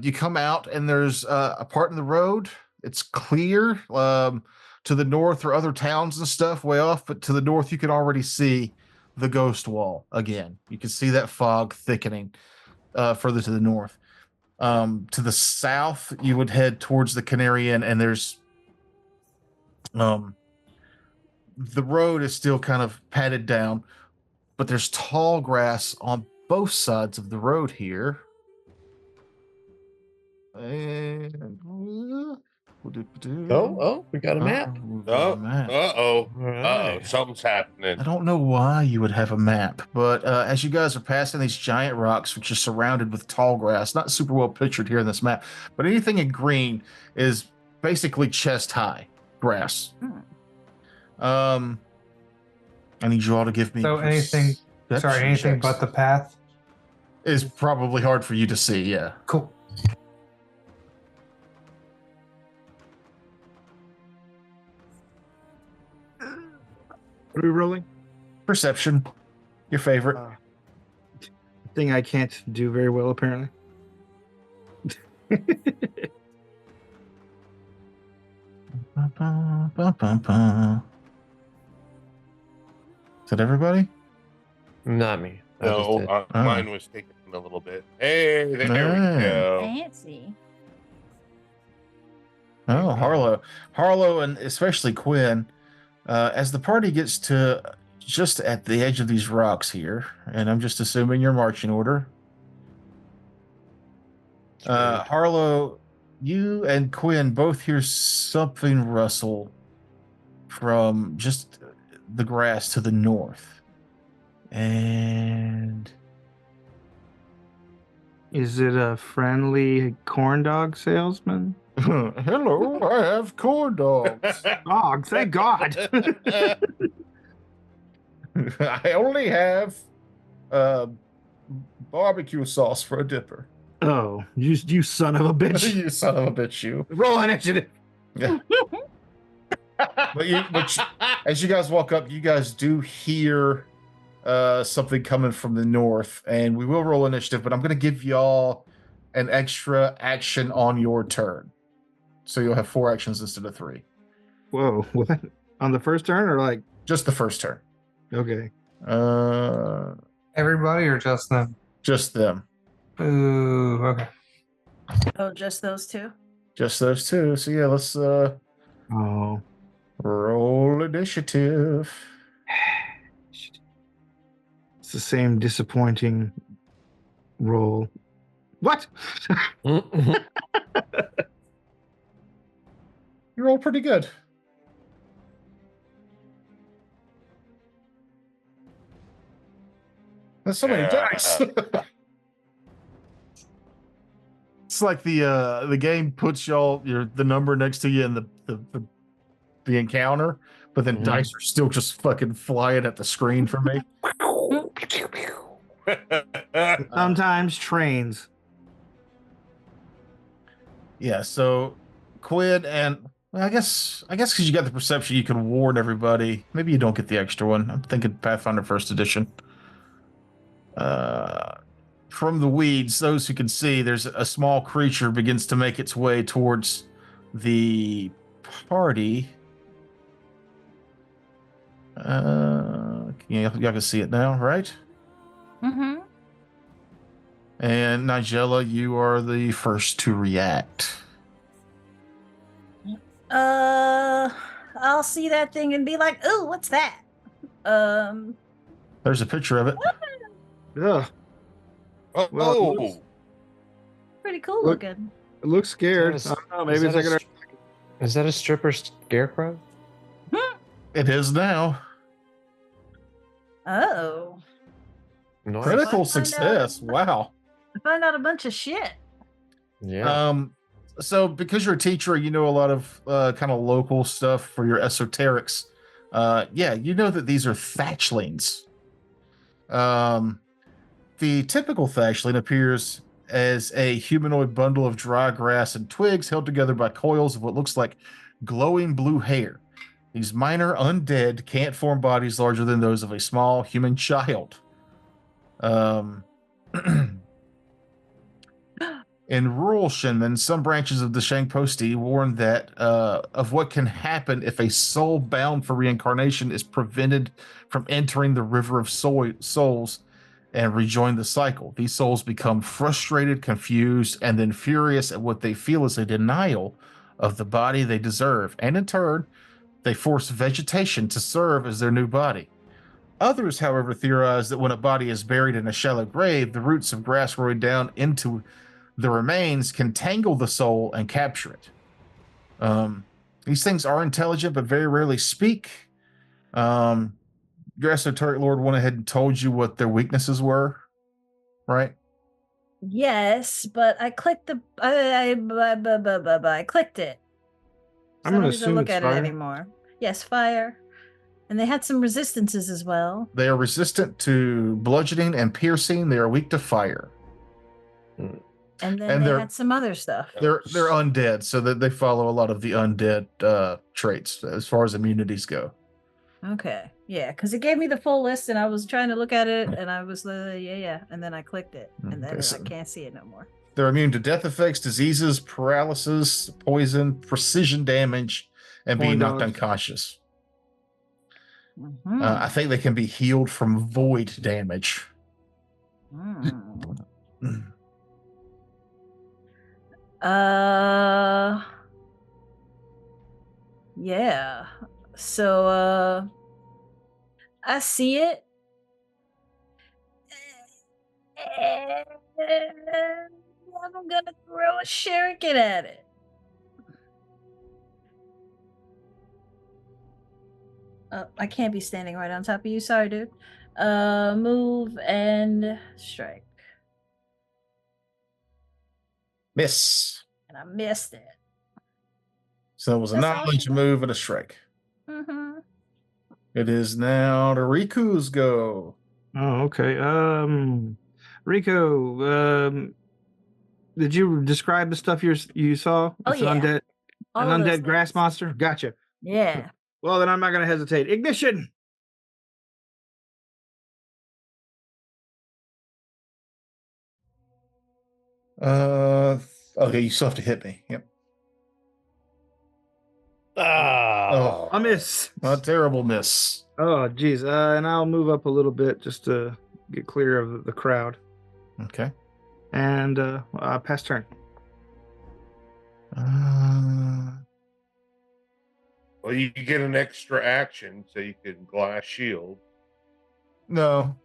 You come out, and there's a part in the road. It's clear. To the north are other towns and stuff way off, but to the north you can already see the ghost wall again. You can see that fog thickening further to the north. To the south, you would head towards the Canary Inn, and there's the road is still kind of padded down, but there's tall grass on both sides of the road here. And we got a map. Something's happening. I don't know why you would have a map, but as you guys are passing these giant rocks, which are surrounded with tall grass, not super well pictured here in this map, but anything in green is basically chest high grass. I need you all to give me. So anything checks. but the path is probably hard for you to see. Yeah. Cool. What are we rolling? Perception. Your favorite. Thing I can't do very well, apparently. Is that everybody? Not me. No, mine was taking a little bit. Hey, there we go. Fancy. Oh, Harlow, and especially Quinn. As the party gets to just at the edge of these rocks here, and I'm just assuming your marching order. Harlow, you and Quinn both hear something rustle from just the grass to the north. And is it a friendly corn dog salesman? Hello, I have corn dogs. Oh, thank God. I only have barbecue sauce for a dipper. Oh, you son of a bitch. You son of a bitch, you. Roll initiative. Yeah. but as you guys walk up, you guys do hear something coming from the north, and we will roll initiative, but I'm going to give y'all an extra action on your turn. So you'll have 4 actions instead of 3. Whoa, what? On the first turn or like? Just the first turn. Okay. Everybody or just them? Just them. Ooh, okay. Oh, just those two? Just those two. So yeah, let's Oh. Roll initiative. It's the same disappointing roll. What? You roll pretty good. There's so many dice. It's like the game puts the number next to you in the encounter, but then dice are still just fucking flying at the screen for me. Sometimes trains. Yeah, so Quinn and well, I guess because you got the perception you can warn everybody. Maybe you don't get the extra one. I'm thinking Pathfinder First Edition. From the weeds, those who can see, there's a small creature begins to make its way towards the party. Y'all can see it now, right? Mm-hmm. And Nigella, you are the first to react. I'll see that thing and be like, "Ooh, what's that?" There's a picture of it. Ugh. Oh, Pretty cool Look- looking. It looks scared. Is I that don't know. Maybe it's like an Is that a stripper scarecrow? It is now. Oh, Nice. Critical Find out. success. Wow. I found out a bunch of shit. Yeah. So because you're a teacher, you know a lot of kind of local stuff for your esoterics. Yeah, you know that these are thatchlings. The typical thatchling appears as a humanoid bundle of dry grass and twigs held together by coils of what looks like glowing blue hair. These minor undead can't form bodies larger than those of a small human child. In rural Shinmen, some branches of the Shangposti warn that of what can happen if a soul bound for reincarnation is prevented from entering the river of souls and rejoin the cycle. These souls become frustrated, confused, and then furious at what they feel is a denial of the body they deserve, and in turn, they force vegetation to serve as their new body. Others, however, theorize that when a body is buried in a shallow grave, the roots of grass growing down into the remains can tangle the soul and capture it. These things are intelligent, but very rarely speak. Your esoteric lord went ahead and told you what their weaknesses were, right? Yes, but I clicked I clicked it. I'm So I gonna don't need to assume look it's at fire. it anymore. Yes, fire. And they had some resistances as well. They are resistant to bludgeoning and piercing. They are weak to fire. And then And they they're- had some other stuff. They're undead, so that they follow a lot of the undead traits as far as immunities go. Okay. Yeah, because it gave me the full list and I was trying to look at it and I was yeah. And then I clicked it. And then Okay, so- I can't see it no more. They're immune to death effects, diseases, paralysis, poison, precision damage, and being Horn knocked dogs. unconscious. Mhm. I think they can be healed from void damage. Mm. Mm. Yeah. So I see it. And I'm gonna throw a shuriken at it. I can't be standing right on top of you. Sorry, dude. Move and strike. Miss. And I missed it. So it was a That's all knowledge she move and a strike. Mm-hmm. It is now to Riku's go. Oh, okay. Rico, did you describe the stuff you saw? Oh, It's yeah. an All of those undead grass things. monster. Gotcha. Yeah. Well, then I'm not gonna hesitate. Ignition. Okay, you still have to hit me. Yep. Oh, I miss. A terrible miss. Oh, geez. And I'll move up a little bit just to get clear of the crowd. Okay. And pass turn. Uh, Well, you get an extra action, so you can glass shield. No.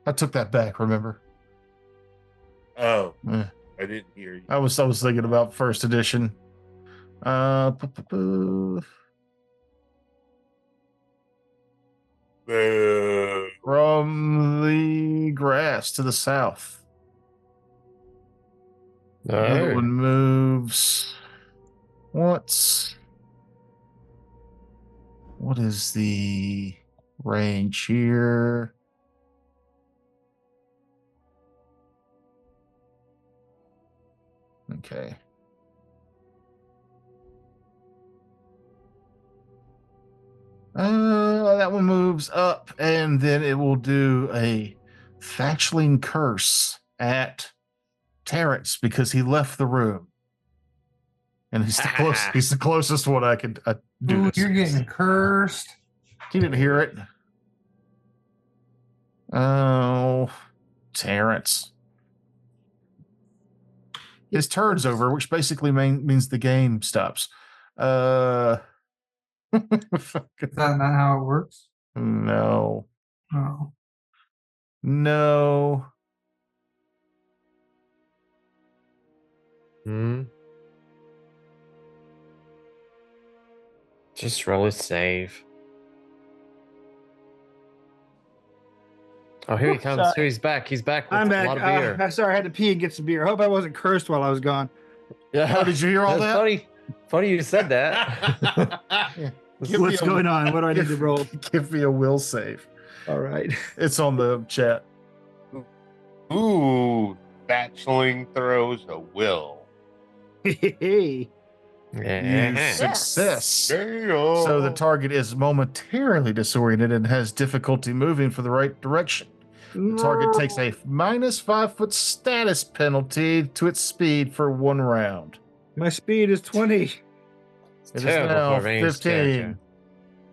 I took that back, remember? Oh, Eh. I didn't hear you. I was thinking about first edition. From Boo. the grass to the south. All Everyone right. moves once. What is the range here? Okay. That one moves up, and then it will do a Thatchling curse at Terrence because he left the room, and he's the closest one I could do. Ooh, this. you're getting cursed. He didn't hear it. Oh, Terrence. His turn's over, which basically means the game stops. Is that not how it works? No. Oh. No. Hmm. Just roll a save. Oh, here he comes. Sorry. Here he's back. He's back with I'm back. a lot of beer. I'm sorry, I had to pee and get some beer. I hope I wasn't cursed while I was gone. Yeah. Oh, did you hear all That's that? Funny. Funny you said that. Give me What's a- going on? What do I need to roll? Give me a will save. All right. It's on the chat. Ooh, Thatchling throws a will. Hey. Yeah. Success. Damn. So the target is momentarily disoriented and has difficulty moving for the right direction. The target takes a -5 foot status penalty to its speed for 1 round. My speed is 20. It is terrible now for a ranged 15 character.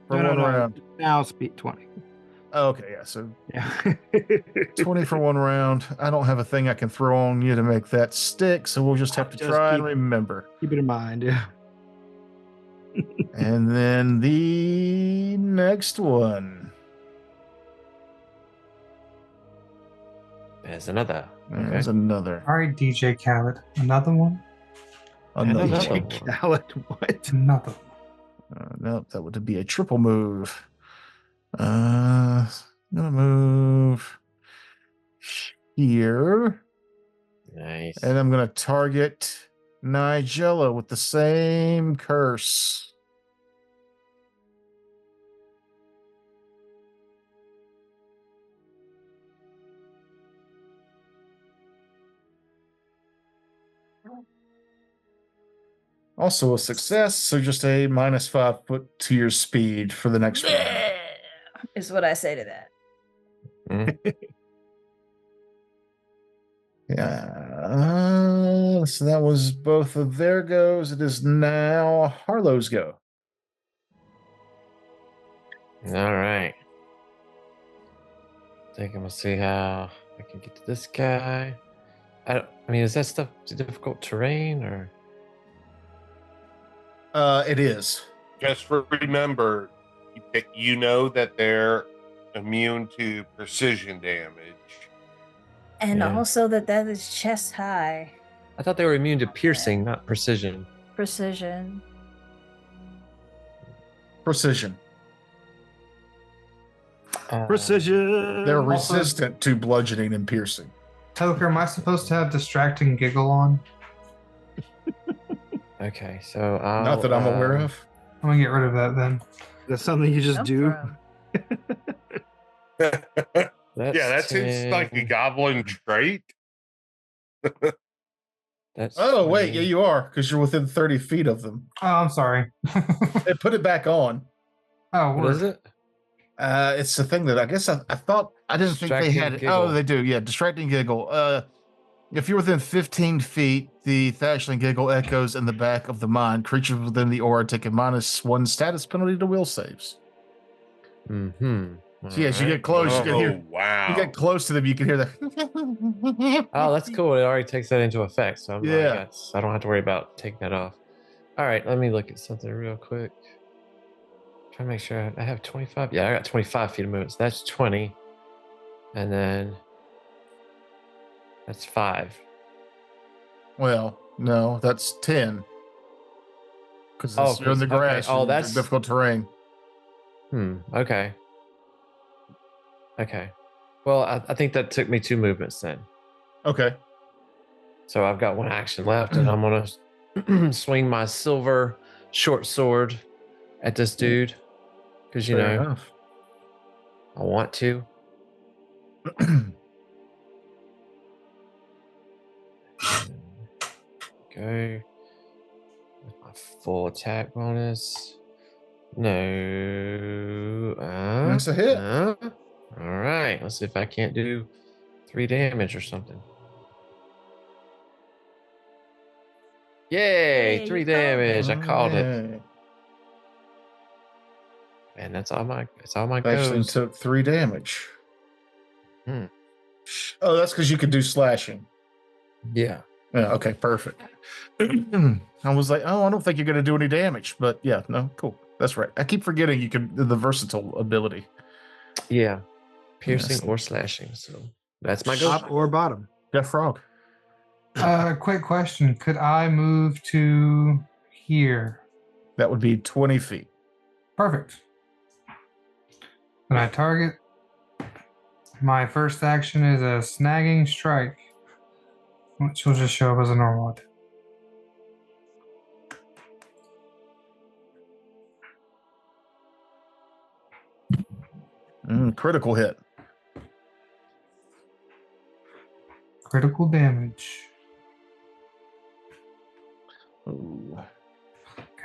for one round. Now speed 20. Okay, yeah, so Yeah. 20 for 1 round. I don't have a thing I can throw on you to make that stick, so we'll just have to Just try and keep- remember. Keep it in mind. Yeah. And then the next one. There's another. There's Okay. another. All right, DJ Khaled. Another one? Another Another one. one. Khaled, what? Another one. No, that would be a triple move. I'm gonna move here, Nice. and I'm gonna target Nigella with the same curse. Also a success, so just a -5 foot to your speed for the next round. Is what I say to that. Yeah. So that was both of their goes. It is now Harlow's go. All right. I think I'm gonna see how I can get to this guy. I mean, is that stuff difficult terrain or? It is. Just remember, you know that they're immune to precision damage. And Yeah. also that is chest high. I thought they were immune to piercing, not precision. Precision. Precision. Precision. They're Also- resistant to bludgeoning and piercing. Toker, am I supposed to have distracting giggle on? Okay, so I'll, Not that I'm aware of. I'm gonna get rid of that then. That's something you just Come do. from. Yeah, that seems 10, like a goblin trait. That's Oh, wait. 20. Yeah, you are, because you're within 30 feet of them. Oh, I'm sorry. They put it back on. Oh, What is it? It's the thing that I guess I thought I didn't think they Distracting had it. giggle. Oh, they do. Yeah, distracting giggle. If you're within 15 feet, the Thatchling giggle echoes in the back of the mind. Creatures within the aura take a -1 status penalty to will saves. Mm-hmm. So as you get close, you can hear. Oh wow! You get close to them, you can hear the. Oh, that's cool. It already takes that into effect, so Yeah. I don't have to worry about taking that off. All right, let me look at something real quick. Try to make sure I have 25. Yeah, I got 25 feet of movement. So that's 20, and then that's 5. Well, no, that's 10. Because you're in the grass. Okay. Oh, and that's difficult terrain. Okay. Okay. Well, I think that took me 2 movements then. Okay. So I've got 1 action left, and I'm gonna swing my silver short sword at this dude because Fair enough. I want to. Okay. With my full attack bonus. No. That's a hit. All right. Let's see if I can't do 3 damage or something. Yay! Hey, 3 you called it. damage. I called it. Okay. And that's all my Actually goes. took 3 damage. Hmm. Oh, that's because you could do slashing. Yeah. Yeah, okay, perfect. I was like, oh, I don't think you're going to do any damage. But yeah, no, cool. That's right. I keep forgetting you can, the versatile ability. Yeah. Piercing Yes. or slashing. So that's my go. Top or bottom. Jeff Frog. Quick question. Could I move to here? That would be 20 feet. Perfect. When I target, my first action is a snagging strike, which will just show up as a normal attack. Critical hit. Critical damage. Ooh.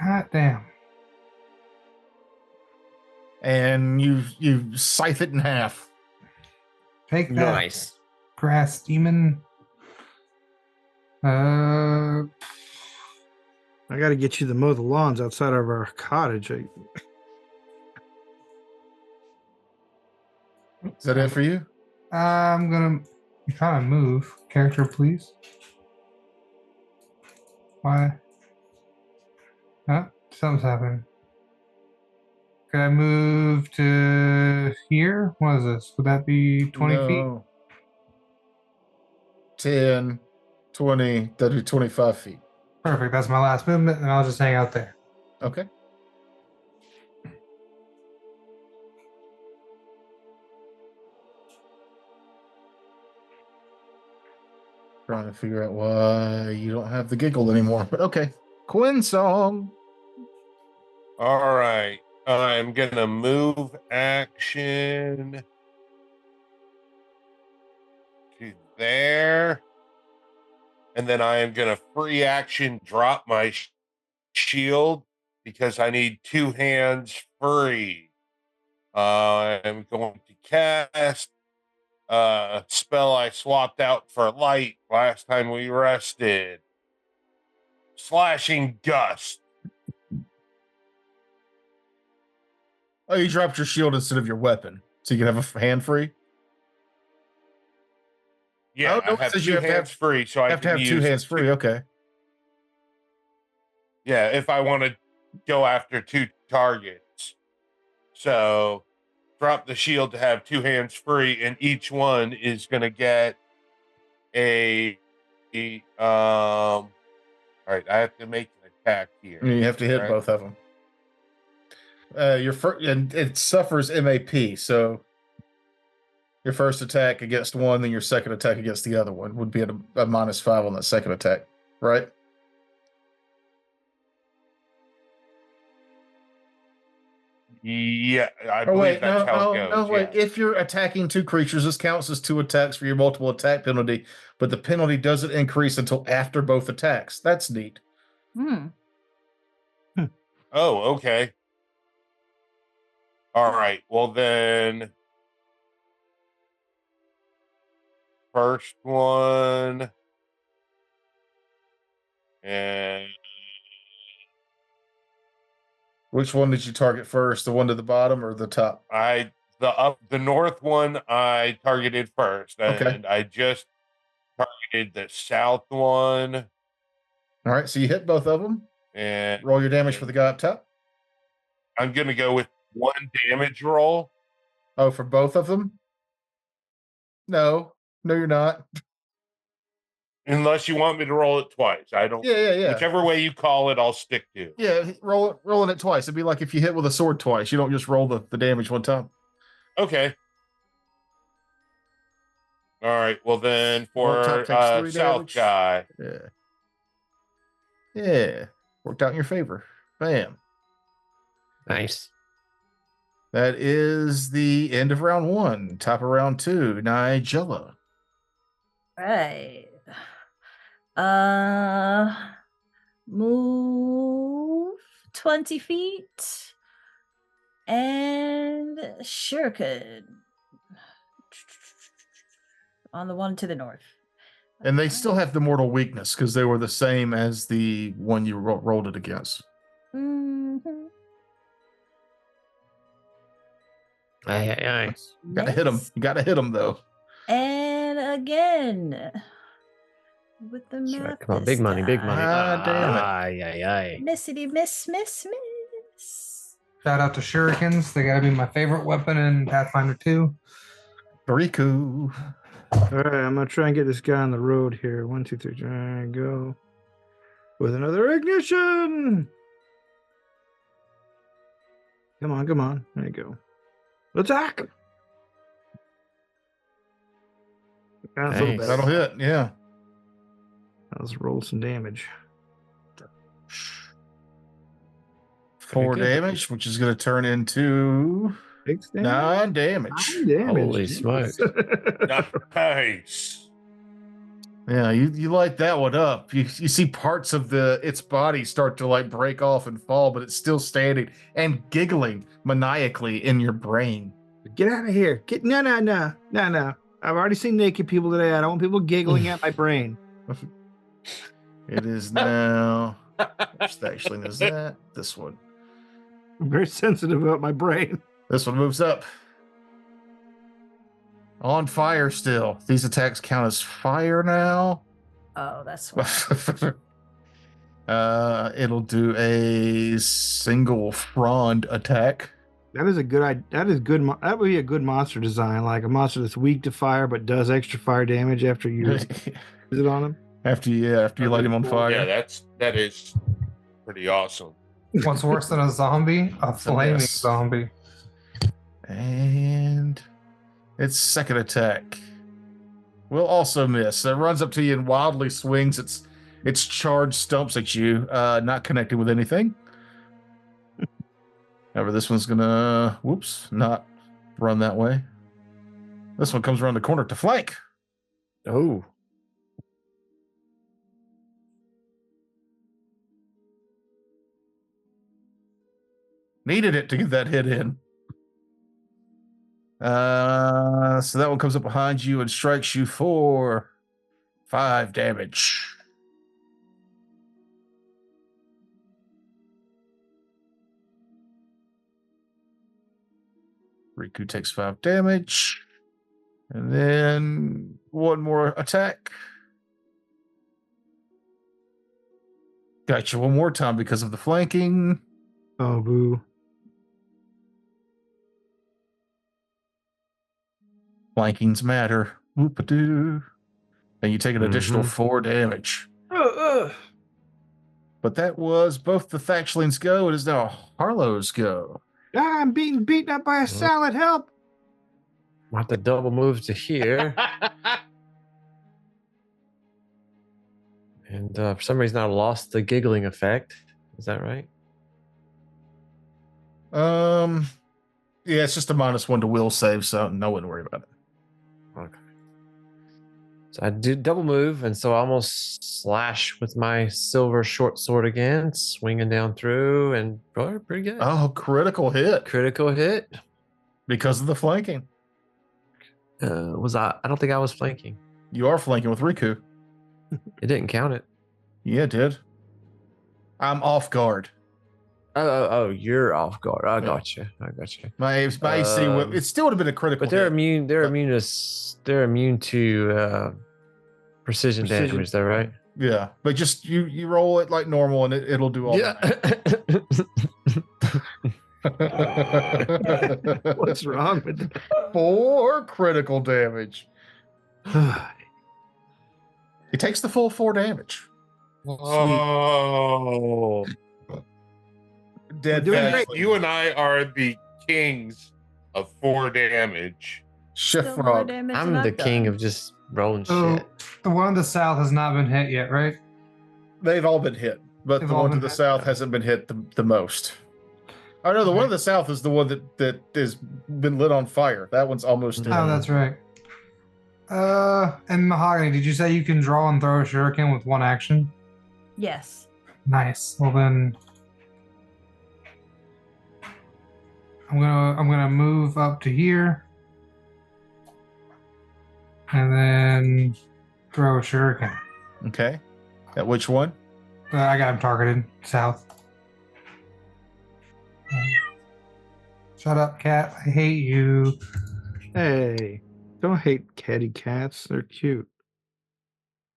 God damn. And you scythe it in half. Take that, Nice. grass demon. I got to get you to mow the lawns outside of our cottage. Is that it for you? I'm trying to move. Character, please. Why? Huh? Something's happening. Could I move to here? What is this? Would that be 20 feet? No. 10, 20, 30, 25 feet. Perfect. That's my last movement, and I'll just hang out there. Okay. Trying to figure out why you don't have the giggle anymore, but okay. Quinn song. All right. I'm gonna move action to there, and then I am gonna free action drop my shield because I need 2 hands free. I'm going to cast a spell I swapped out for light last time we rested. Slashing Gust. Oh, you dropped your shield instead of your weapon, so you can have a hand free. Yeah, Oh, no, I it have says 2 you have to hands free, so I have to can have 2 use hands free. Okay. Yeah, if I want to go after 2 targets. So drop the shield to have 2 hands free, and each one is going to get all right, I have to make an attack here. You have to hit right? both of them. Your first, and it suffers MAP. So your first attack against one, then your second attack against the other one would be at a -5 on that second attack, right? Yeah, I Oh believe wait, that's how it goes. no, wait. yeah. If you're attacking 2 creatures, this counts as 2 attacks for your multiple attack penalty, but the penalty doesn't increase until after both attacks. That's neat. Oh, okay. All right. Well, then first one and Which one did you target first? The one to the bottom or the top? the the north one I targeted first, Okay. and I just targeted the south one. All right, so you hit both of them. And roll your damage for the guy up top. I'm gonna go with 1 damage roll. Oh, for both of them? No, you're not. Unless you want me to roll it twice. I don't. Yeah. Whichever way you call it, I'll stick to. Yeah, rolling it twice. It'd be like if you hit with a sword twice. You don't just roll the damage one time. Okay. All right. Well, then for top takes 3 south damage. guy. Yeah. Worked out in your favor. Bam. Nice. That is the end of round 1. Top of round 2. Nigella. Right. Move 20 feet. And sure could. On the one to the north. And they still have the mortal weakness because they were the same as the one you rolled it against. Mm-hmm. Aye. You gotta hit them. You gotta hit them though. And again. With the That's right. map. Come on, big money, big money. Damn it. Aye. Missity miss. Shout out to shurikens. They gotta be my favorite weapon in Pathfinder 2. Riku. All right, I'm gonna try and get this guy on the road here. 1, 2, 3, try and go with another ignition. Come on. There you go. Attack. That's a little Nice. better. That'll hit. Yeah. Let's roll some damage. 4 Pretty good. damage, which is going to turn into 6 damage. 9 damage. 9 damage. Holy Jesus. smokes. Nice. Yeah, you light that one up. You see parts of its body start to like break off and fall, but it's still standing and giggling maniacally in your brain. Get out of here. No. I've already seen naked people today. I don't want people giggling at my brain. It is now. Which actually is that? This one. I'm very sensitive about my brain. This one moves up. On fire still. These attacks count as fire now. Oh, that's why. It'll do a single frond attack. That is a good idea. That is good. That would be a good monster design, like a monster that's weak to fire but does extra fire damage after you use it on him. After you light him on fire. Yeah, that is pretty awesome. What's worse than a zombie? A flaming mess. zombie. And its second attack will also miss. It runs up to you and wildly swings its charged stumps at you, not connected with anything. However, this one's gonna not run that way. This one comes around the corner to flank. Oh. Needed it to get that hit in. So that one comes up behind you and strikes you for 5 damage. Riku takes 5 damage. And then one more attack. Got you one more time because of the flanking. Oh, boo. Flankings matter. Whoop-a-doo. And you take an additional 4 damage. But that was both the Thatchling's go. It is now Harlow's go. I'm being beaten up by a salad. Help. We'll have to double move to here. And for some reason, I lost the giggling effect. Is that right? Yeah, it's just a -1 to will save, so no, wouldn't worry about it. Okay. So I did double move, and so I almost slash with my silver short sword again, swinging down through, and pretty good. Oh, critical hit Critical hit. because of the flanking. I don't think I was flanking. You are flanking with Riku. It didn't count it. Yeah, it did. I'm off guard. Oh, you're off guard. I Yeah. got you. My AC would, it still would have been a critical. But they're hit, immune. They're but- immune to precision damage, though, right? Yeah, but just you roll it like normal, and it'll do all the damage. What's wrong with that? 4 critical damage. He takes the full 4 damage. Oh, Dead doing Thatchling. great. you and I are the kings of 4 damage. Shift Still more frog. damage I'm than the I've king done. of just rolling So shit. the one in the south has not been hit yet, right? They've all been hit, but They've the all one to been the hit. south hasn't been hit the most. Oh no, the one to the south is the one that has been lit on fire. That one's almost dead. Oh, that's right. And Mahogany, did you say you can draw and throw a shuriken with 1 action? Yes. Nice. Well then, I'm gonna move up to here, and then throw a shuriken. Okay. At which one? I got him targeted south. Shut up, cat. I hate you. Hey, don't hate catty cats. They're cute.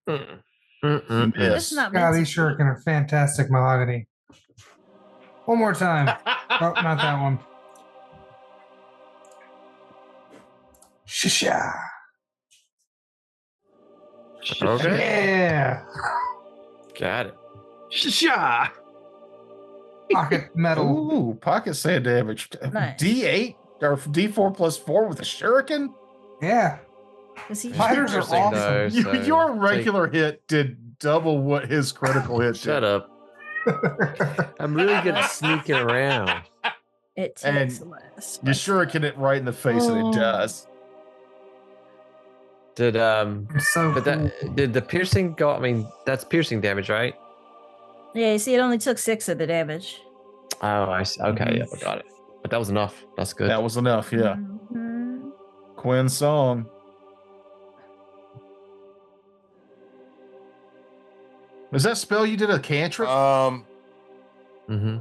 It's not God, meant to these be. shuriken are fantastic, Mahogany. One more time. Oh, not that one. Shisha. Okay. Yeah. Got it. Sha. Pocket metal. Ooh, pocket sand damage. Nice. D8 or D4 plus 4 with a shuriken. Yeah. Does he Fighters are Interesting, awesome. though, so Your take- regular hit did double what his critical hit did. Shut up. I'm really good at sneaking around. It And takes less. You shuriken it right in the face, and it does. Did So but cool. did the piercing go? I mean, that's piercing damage, right? Yeah, you see, it only took 6 of the damage. Oh, I see. Okay, yeah, I got it. But that was enough. That's good. That was enough, yeah. Mhm. Quinn's song. Was that spell you did a cantrip? Mm-hmm.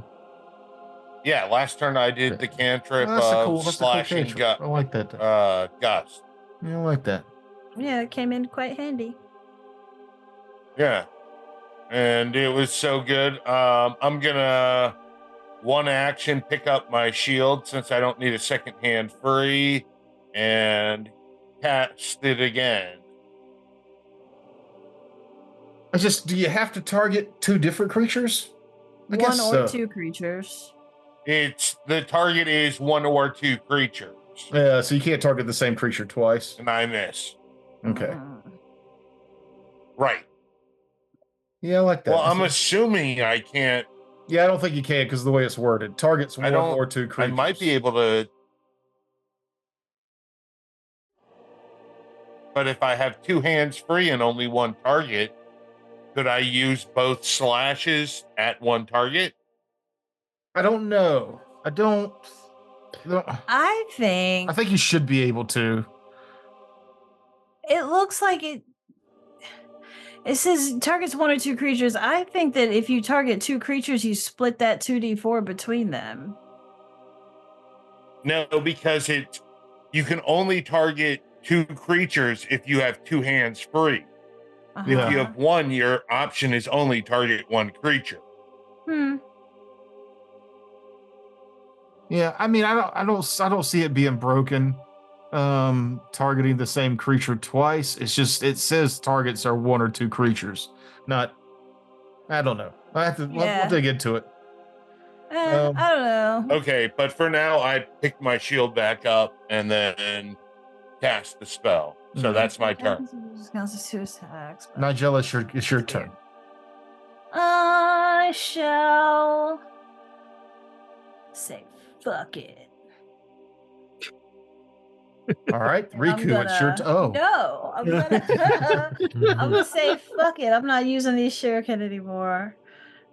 Yeah, last turn I did the cantrip Well, that's a of cool slashing cantrip. gut, I like that. gust. I like that. Yeah, it came in quite handy. Yeah, and it was so good. I'm gonna 1 action pick up my shield since I don't need a second hand free, and cast it again. Do you have to target 2 different creatures? I guess 1 or so. 2 creatures. It's the target is 1 or 2 creatures, Yeah, so you can't target the same creature twice. and I miss. Okay. Right. Yeah, I like that. Well, I'm assuming I can't. Yeah, I don't think you can because of the way it's worded. Targets 1 or 2 creatures. I might be able to. But if I have 2 hands free and only 1 target, could I use both slashes at 1 target? I don't know. I I think you should be able to. it looks like it says targets 1 or 2 creatures. I think that if you target 2 creatures, you split that 2d4 between them. No, because you can only target 2 creatures if you have 2 hands free. If you have 1, your option is only target 1 creature. Yeah, I mean, I don't see it being broken. Targeting the same creature twice. It's just it says targets are 1 or 2 creatures, not. I don't know. I have to we'll dig into it. I don't know. Okay, but for now, I picked my shield back up and then cast the spell. So that's my turn. Counts as 2 attacks. Nigella, it's your turn. I shall say fuck it. All right, Riku, it's your turn. No, I'm gonna say fuck it. I'm not using these shuriken anymore.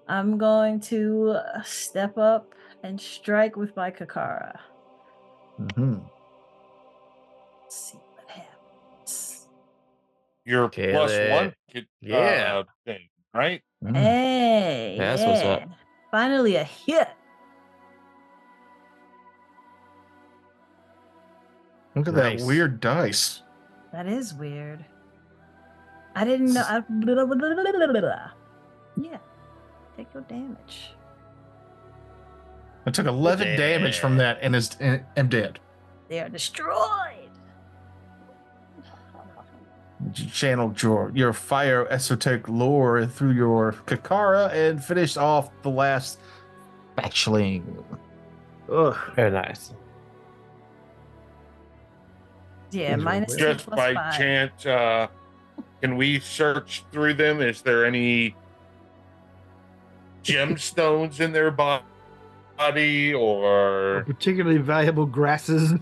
I'm going to step up and strike with my Kakara. Mm-hmm. Let's see what happens. Your Kill +1 Yeah. thing, right? Hey, That's what's up. Finally a hit. Look at Nice. that weird dice. That is weird. I didn't know. Yeah. Take your damage. I took 11 damage from that and am dead. They are destroyed. You channeled your fire esoteric lore through your Kakara and finished off the last Thatchling. Ugh. Very nice. Yeah, These are minus weird. 2 Just plus by 5. chance, can we search through them? Is there any gemstones in their body or Particularly valuable grasses.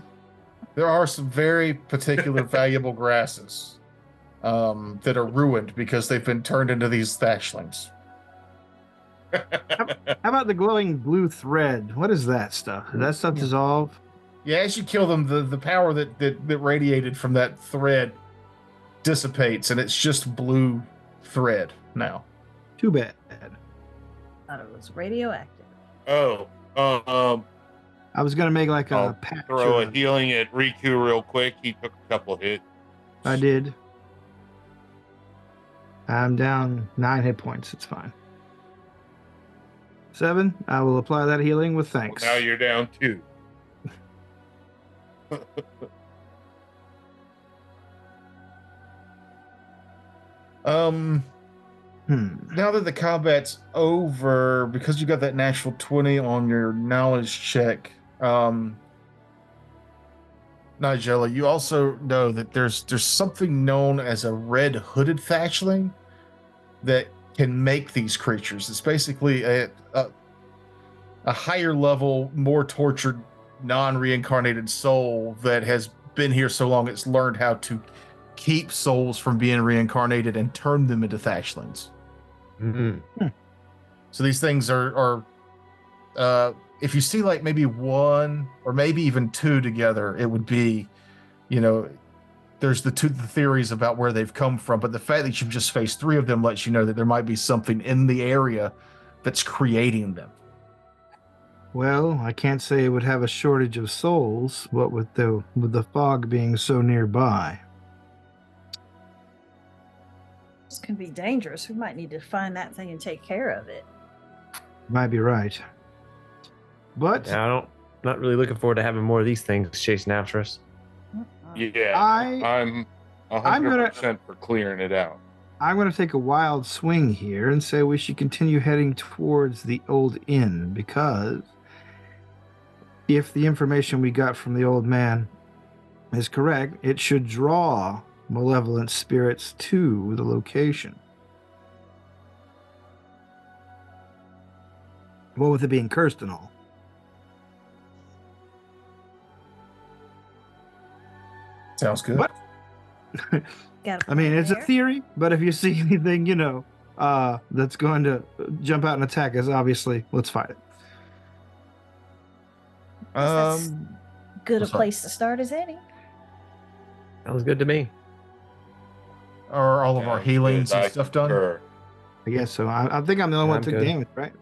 There are some very particular valuable grasses that are ruined because they've been turned into these Thatchlings. How about the glowing blue thread? What is that stuff? Does that stuff dissolve? Yeah, as you kill them, the power that radiated from that thread dissipates, and it's just blue thread now. Too bad. Thought it was radioactive. oh, I was gonna make like a I'll patch. throw or a healing at Riku real quick. He took a couple hits. I did. I'm down 9 hit points. It's fine. 7. I will apply that healing with Well, thanks. now you're down 2. Now that the combat's over, because you got that natural 20 on your knowledge check, Nigella, you also know that there's something known as a red hooded Thatchling that can make these creatures. It's basically a higher level, more tortured, non-reincarnated soul that has been here so long it's learned how to keep souls from being reincarnated and turn them into Thatchlings. Mm-hmm. So these things are if you see like maybe one or maybe even two together, it would be, there's the theories about where they've come from, but the fact that you've just faced 3 of them lets you know that there might be something in the area that's creating them. Well, I can't say it would have a shortage of souls, what with the fog being so nearby. This can be dangerous. We might need to find that thing and take care of it. Might be right. But Yeah, not really looking forward to having more of these things chasing after us. Yeah, I'm 100% for clearing it out. I'm going to take a wild swing here and say we should continue heading towards the old inn, because if the information we got from the old man is correct, it should draw malevolent spirits to the location. What with it being cursed and all. Sounds good. What? I mean, it's a theory, but if you see anything, that's going to jump out and attack us, obviously, let's fight it. That's good a place to start as any. Sounds good to me. Are all of our Sounds healings good. and I stuff done? concur. I guess so. I think I'm the only one I'm that took good. damage, right?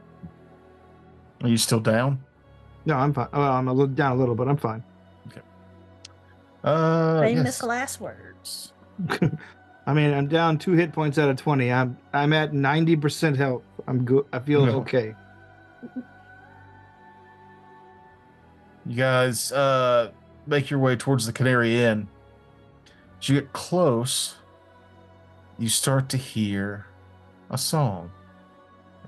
Are you still down? No, I'm fine. Well, I'm down a little, but I'm fine. Famous Yes. last words. I mean, I'm down 2 hit points out of 20. I'm at 90% health. I'm good. I feel No. okay. You guys make your way towards the Canary Inn. As you get close, you start to hear a song.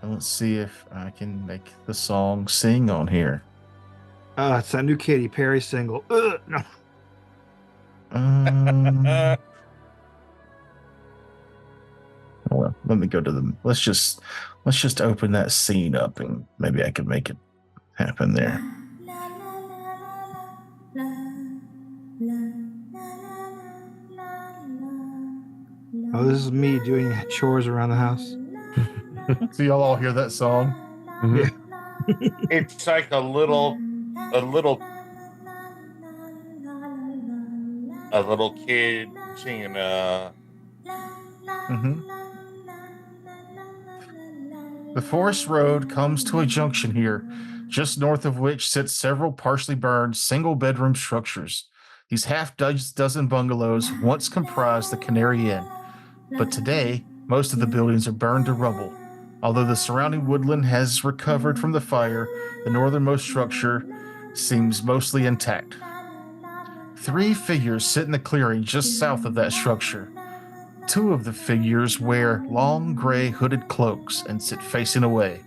And let's see if I can make the song sing on here. It's that new Katy Perry single. No. Well, let me go to the. Let's just open that scene up, and maybe I can make it happen there. Oh, this is me doing chores around the house. So y'all all hear that song? Mhm. It's like a little kid singing Mm-hmm. The forest road comes to a junction here, just north of which sit several partially burned single-bedroom structures. These half-dozen bungalows once comprised the Canary Inn, but today most of the buildings are burned to rubble. Although the surrounding woodland has recovered from the fire, the northernmost structure seems mostly intact. 3 figures sit in the clearing just south of that structure. 2 of the figures wear long gray hooded cloaks and sit facing away,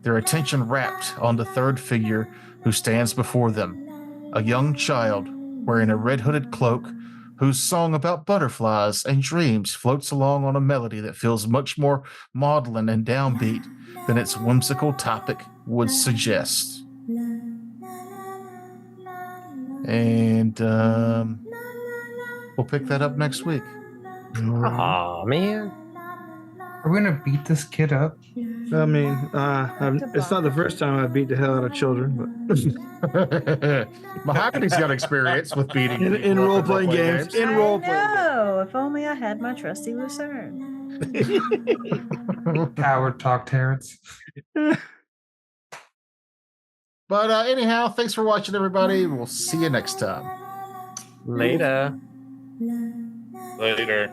their attention rapt on the 3rd figure who stands before them, a young child wearing a red hooded cloak whose song about butterflies and dreams floats along on a melody that feels much more maudlin and downbeat than its whimsical topic would suggest. And we'll pick that up next week. Aw, man. Are we gonna beat this kid up? I mean, it's not the first time I've beat the hell out of children, but Mahogany's got experience with beating in people up role-playing games. In role-playing games. No, if only I had my trusty Lucerne. Coward talk, Terrence. But anyhow, thanks for watching, everybody. We'll see you next time. Later. Later.